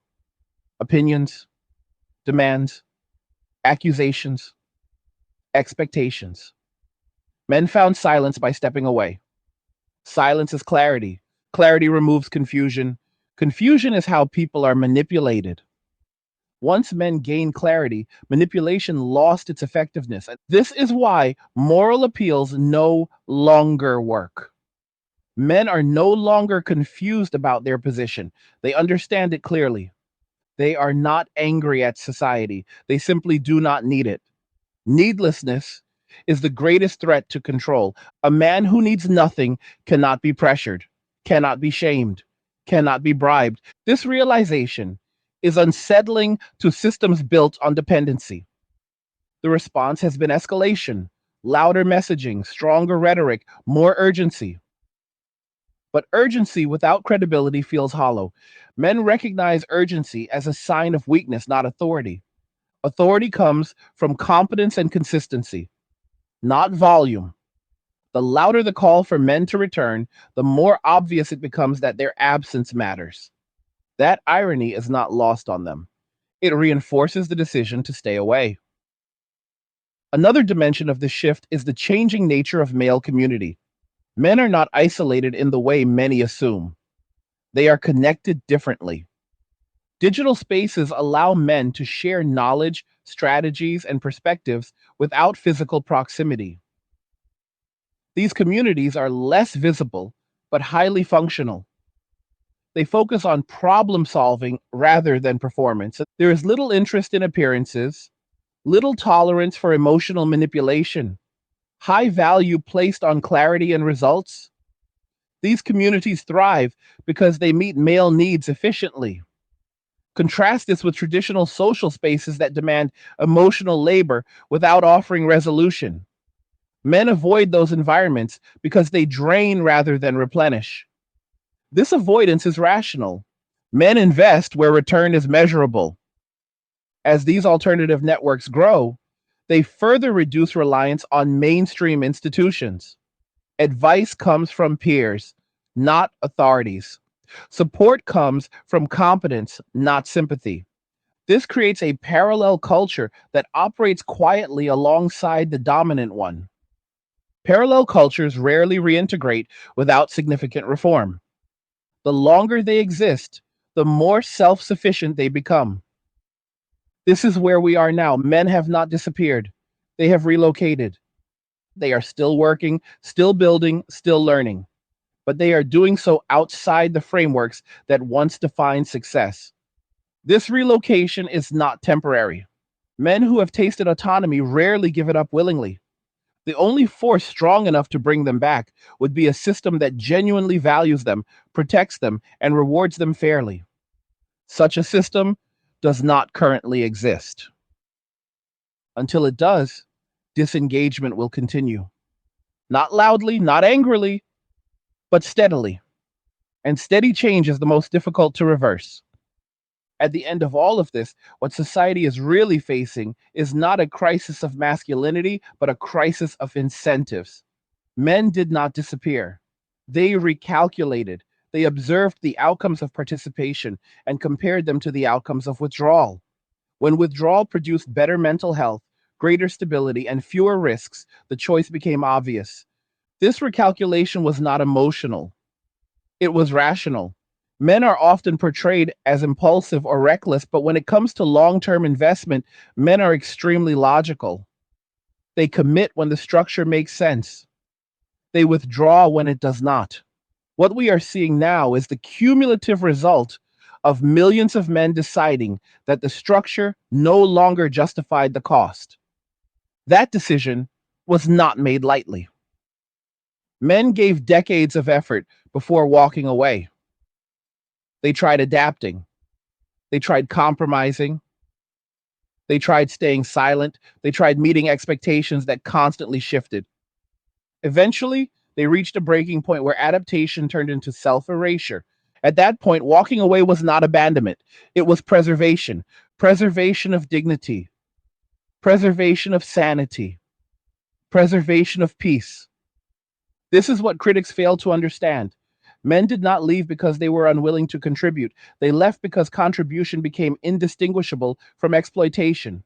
Opinions, demands, accusations, expectations. Men found silence by stepping away. Silence is clarity. Clarity removes confusion. Confusion is how people are manipulated. Once men gained clarity, manipulation lost its effectiveness. This is why moral appeals no longer work. Men are no longer confused about their position. They understand it clearly. They are not angry at society. They simply do not need it. Needlessness is the greatest threat to control. A man who needs nothing cannot be pressured, cannot be shamed, cannot be bribed. This realization is unsettling to systems built on dependency. The response has been escalation, louder messaging, stronger rhetoric, more urgency. But urgency without credibility feels hollow. Men recognize urgency as a sign of weakness, not authority. Authority comes from competence and consistency, not volume. The louder the call for men to return, the more obvious it becomes that their absence matters. That irony is not lost on them. It reinforces the decision to stay away. Another dimension of this shift is the changing nature of male community. Men are not isolated in the way many assume. They are connected differently. Digital spaces allow men to share knowledge, strategies, and perspectives without physical proximity. These communities are less visible, but highly functional. They focus on problem solving rather than performance. There is little interest in appearances, little tolerance for emotional manipulation, high value placed on clarity and results. These communities thrive because they meet male needs efficiently. Contrast this with traditional social spaces that demand emotional labor without offering resolution. Men avoid those environments because they drain rather than replenish. This avoidance is rational. Men invest where return is measurable. As these alternative networks grow, they further reduce reliance on mainstream institutions. Advice comes from peers, not authorities. Support comes from competence, not sympathy. This creates a parallel culture that operates quietly alongside the dominant one. Parallel cultures rarely reintegrate without significant reform. The longer they exist, the more self sufficient they become. This is where we are now. Men have not disappeared, they have relocated. They are still working, still building, still learning, but they are doing so outside the frameworks that once defined success. This relocation is not temporary. Men who have tasted autonomy rarely give it up willingly. The only force strong enough to bring them back would be a system that genuinely values them, protects them, and rewards them fairly. Such a system does not currently exist. Until it does, disengagement will continue. Not loudly, not angrily, but steadily. And steady change is the most difficult to reverse. At the end of all of this, what society is really facing is not a crisis of masculinity, but a crisis of incentives. Men did not disappear. They recalculated. They observed the outcomes of participation and compared them to the outcomes of withdrawal. When withdrawal produced better mental health, greater stability, and fewer risks, the choice became obvious. This recalculation was not emotional, it was rational. Men are often portrayed as impulsive or reckless, but when it comes to long term investment, men are extremely logical. They commit when the structure makes sense, they withdraw when it does not. What we are seeing now is the cumulative result of millions of men deciding that the structure no longer justified the cost. That decision was not made lightly. Men gave decades of effort before walking away. They tried adapting. They tried compromising. They tried staying silent. They tried meeting expectations that constantly shifted. Eventually, they reached a breaking point where adaptation turned into self erasure. At that point, walking away was not abandonment, it was preservation, preservation of dignity, preservation of sanity, preservation of peace. This is what critics fail to understand. Men did not leave because they were unwilling to contribute. They left because contribution became indistinguishable from exploitation.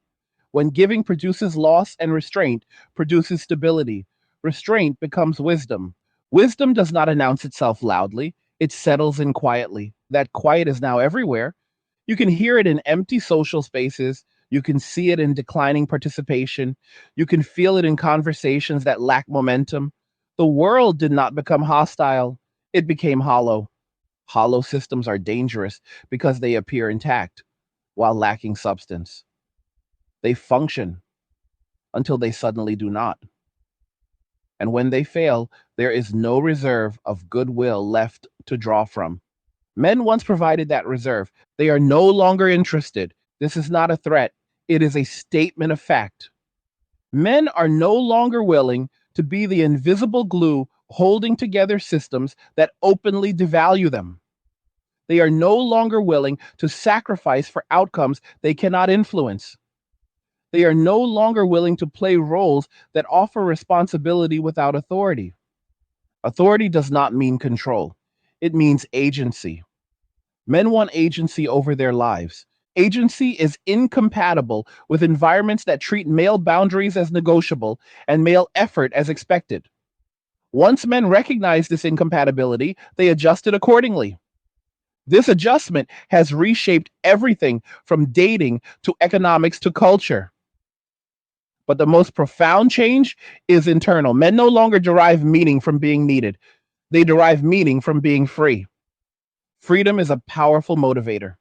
When giving produces loss and restraint produces stability, restraint becomes wisdom. Wisdom does not announce itself loudly, it settles in quietly. That quiet is now everywhere. You can hear it in empty social spaces. You can see it in declining participation. You can feel it in conversations that lack momentum. The world did not become hostile, it became hollow. Hollow systems are dangerous because they appear intact while lacking substance. They function until they suddenly do not. And when they fail, there is no reserve of goodwill left to draw from. Men once provided that reserve. They are no longer interested. This is not a threat, it is a statement of fact. Men are no longer willing to be the invisible glue holding together systems that openly devalue them. They are no longer willing to sacrifice for outcomes they cannot influence. They are no longer willing to play roles that offer responsibility without authority. Authority does not mean control, it means agency. Men want agency over their lives. Agency is incompatible with environments that treat male boundaries as negotiable and male effort as expected. Once men recognize this incompatibility, they adjusted accordingly. This adjustment has reshaped everything from dating to economics to culture. But the most profound change is internal. Men no longer derive meaning from being needed, they derive meaning from being free. Freedom is a powerful motivator.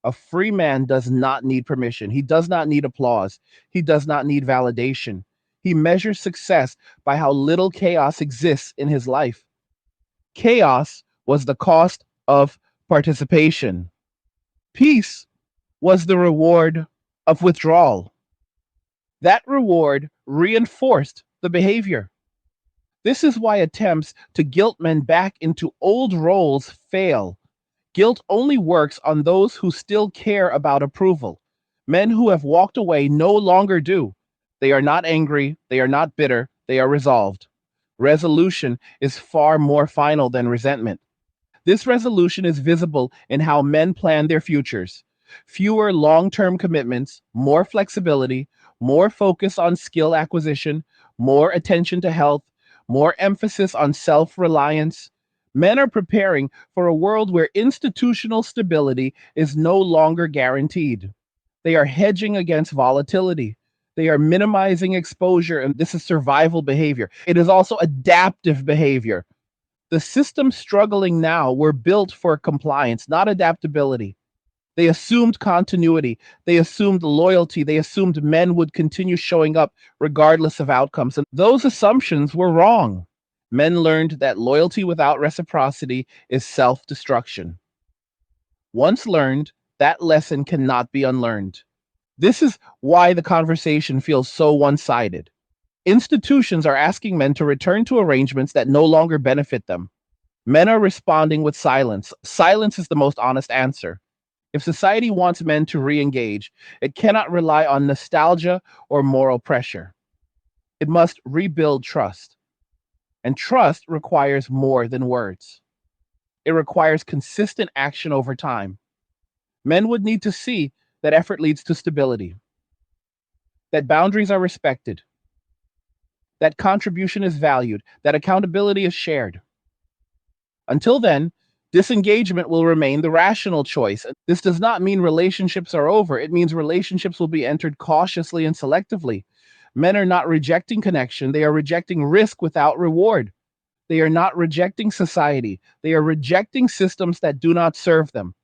A free man does not need permission. He does not need applause. He does not need validation. He measures success by how little chaos exists in his life. Chaos was the cost of participation. Peace was the reward of withdrawal. That reward reinforced the behavior. This is why attempts to guilt men back into old roles fail. Guilt only works on those who still care about approval. Men who have walked away no longer do. They are not angry, they are not bitter, they are resolved. Resolution is far more final than resentment. This resolution is visible in how men plan their futures. Fewer long term commitments, more flexibility, more focus on skill acquisition, more attention to health, more emphasis on self reliance. Men are preparing for a world where institutional stability is no longer guaranteed. They are hedging against volatility. They are minimizing exposure, and this is survival behavior. It is also adaptive behavior. The systems struggling now were built for compliance, not adaptability. They assumed continuity. They assumed loyalty. They assumed men would continue showing up regardless of outcomes. And those assumptions were wrong. Men learned that loyalty without reciprocity is self destruction. Once learned, that lesson cannot be unlearned. This is why the conversation feels so one sided. Institutions are asking men to return to arrangements that no longer benefit them. Men are responding with silence. Silence is the most honest answer. If society wants men to re engage, it cannot rely on nostalgia or moral pressure. It must rebuild trust. And trust requires more than words, it requires consistent action over time. Men would need to see that effort leads to stability, that boundaries are respected, that contribution is valued, that accountability is shared. Until then, disengagement will remain the rational choice. This does not mean relationships are over. It means relationships will be entered cautiously and selectively. Men are not rejecting connection, they are rejecting risk without reward. They are not rejecting society, they are rejecting systems that do not serve them.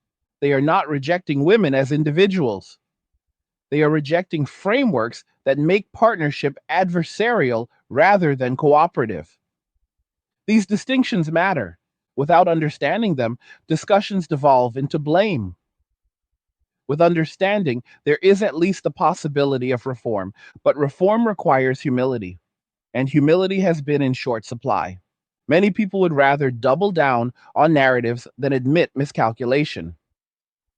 They are not rejecting women as individuals. They are rejecting frameworks that make partnership adversarial rather than cooperative. These distinctions matter. Without understanding them, discussions devolve into blame. With understanding, there is at least the possibility of reform, but reform requires humility, and humility has been in short supply. Many people would rather double down on narratives than admit miscalculation.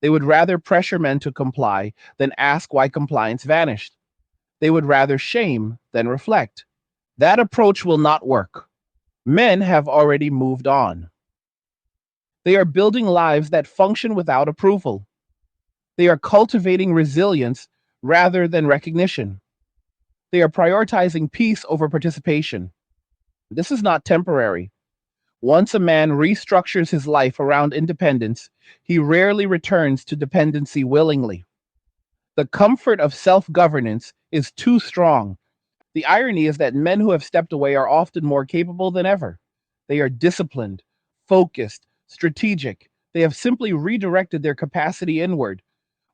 They would rather pressure men to comply than ask why compliance vanished. They would rather shame than reflect. That approach will not work. Men have already moved on. They are building lives that function without approval. They are cultivating resilience rather than recognition. They are prioritizing peace over participation. This is not temporary. Once a man restructures his life around independence, he rarely returns to dependency willingly. The comfort of self governance is too strong. The irony is that men who have stepped away are often more capable than ever. They are disciplined, focused, strategic. They have simply redirected their capacity inward.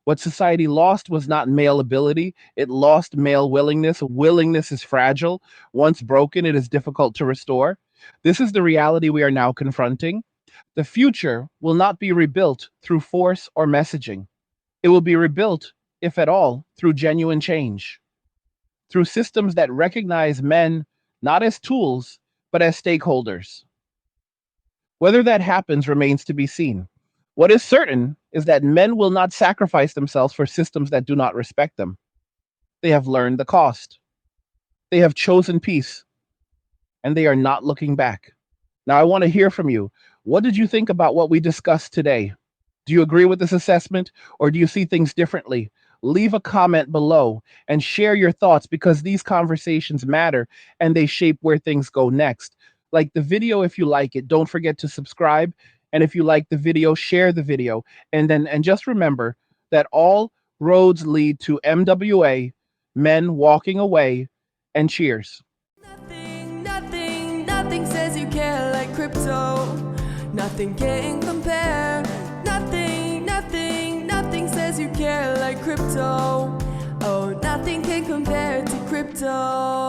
What society lost was not male ability, it lost male willingness. Willingness is fragile. Once broken, it is difficult to restore. This is the reality we are now confronting. The future will not be rebuilt through force or messaging. It will be rebuilt, if at all, through genuine change, through systems that recognize men not as tools, but as stakeholders. Whether that happens remains to be seen. What is certain is that men will not sacrifice themselves for systems that do not respect them. They have learned the cost. They have chosen peace, and they are not looking back. Now, I want to hear from you. What did you think about what we discussed today? Do you agree with this assessment, or do you see things differently? Leave a comment below and share your thoughts, because these conversations matter and they shape where things go next. Like the video if you like it. Don't forget to subscribe. And if you like the video, share the video. And just remember that all roads lead to MWA, men walking away, and cheers. Nothing says you care like crypto. Nothing can compare. Nothing says you care like crypto. Oh, nothing can compare to crypto.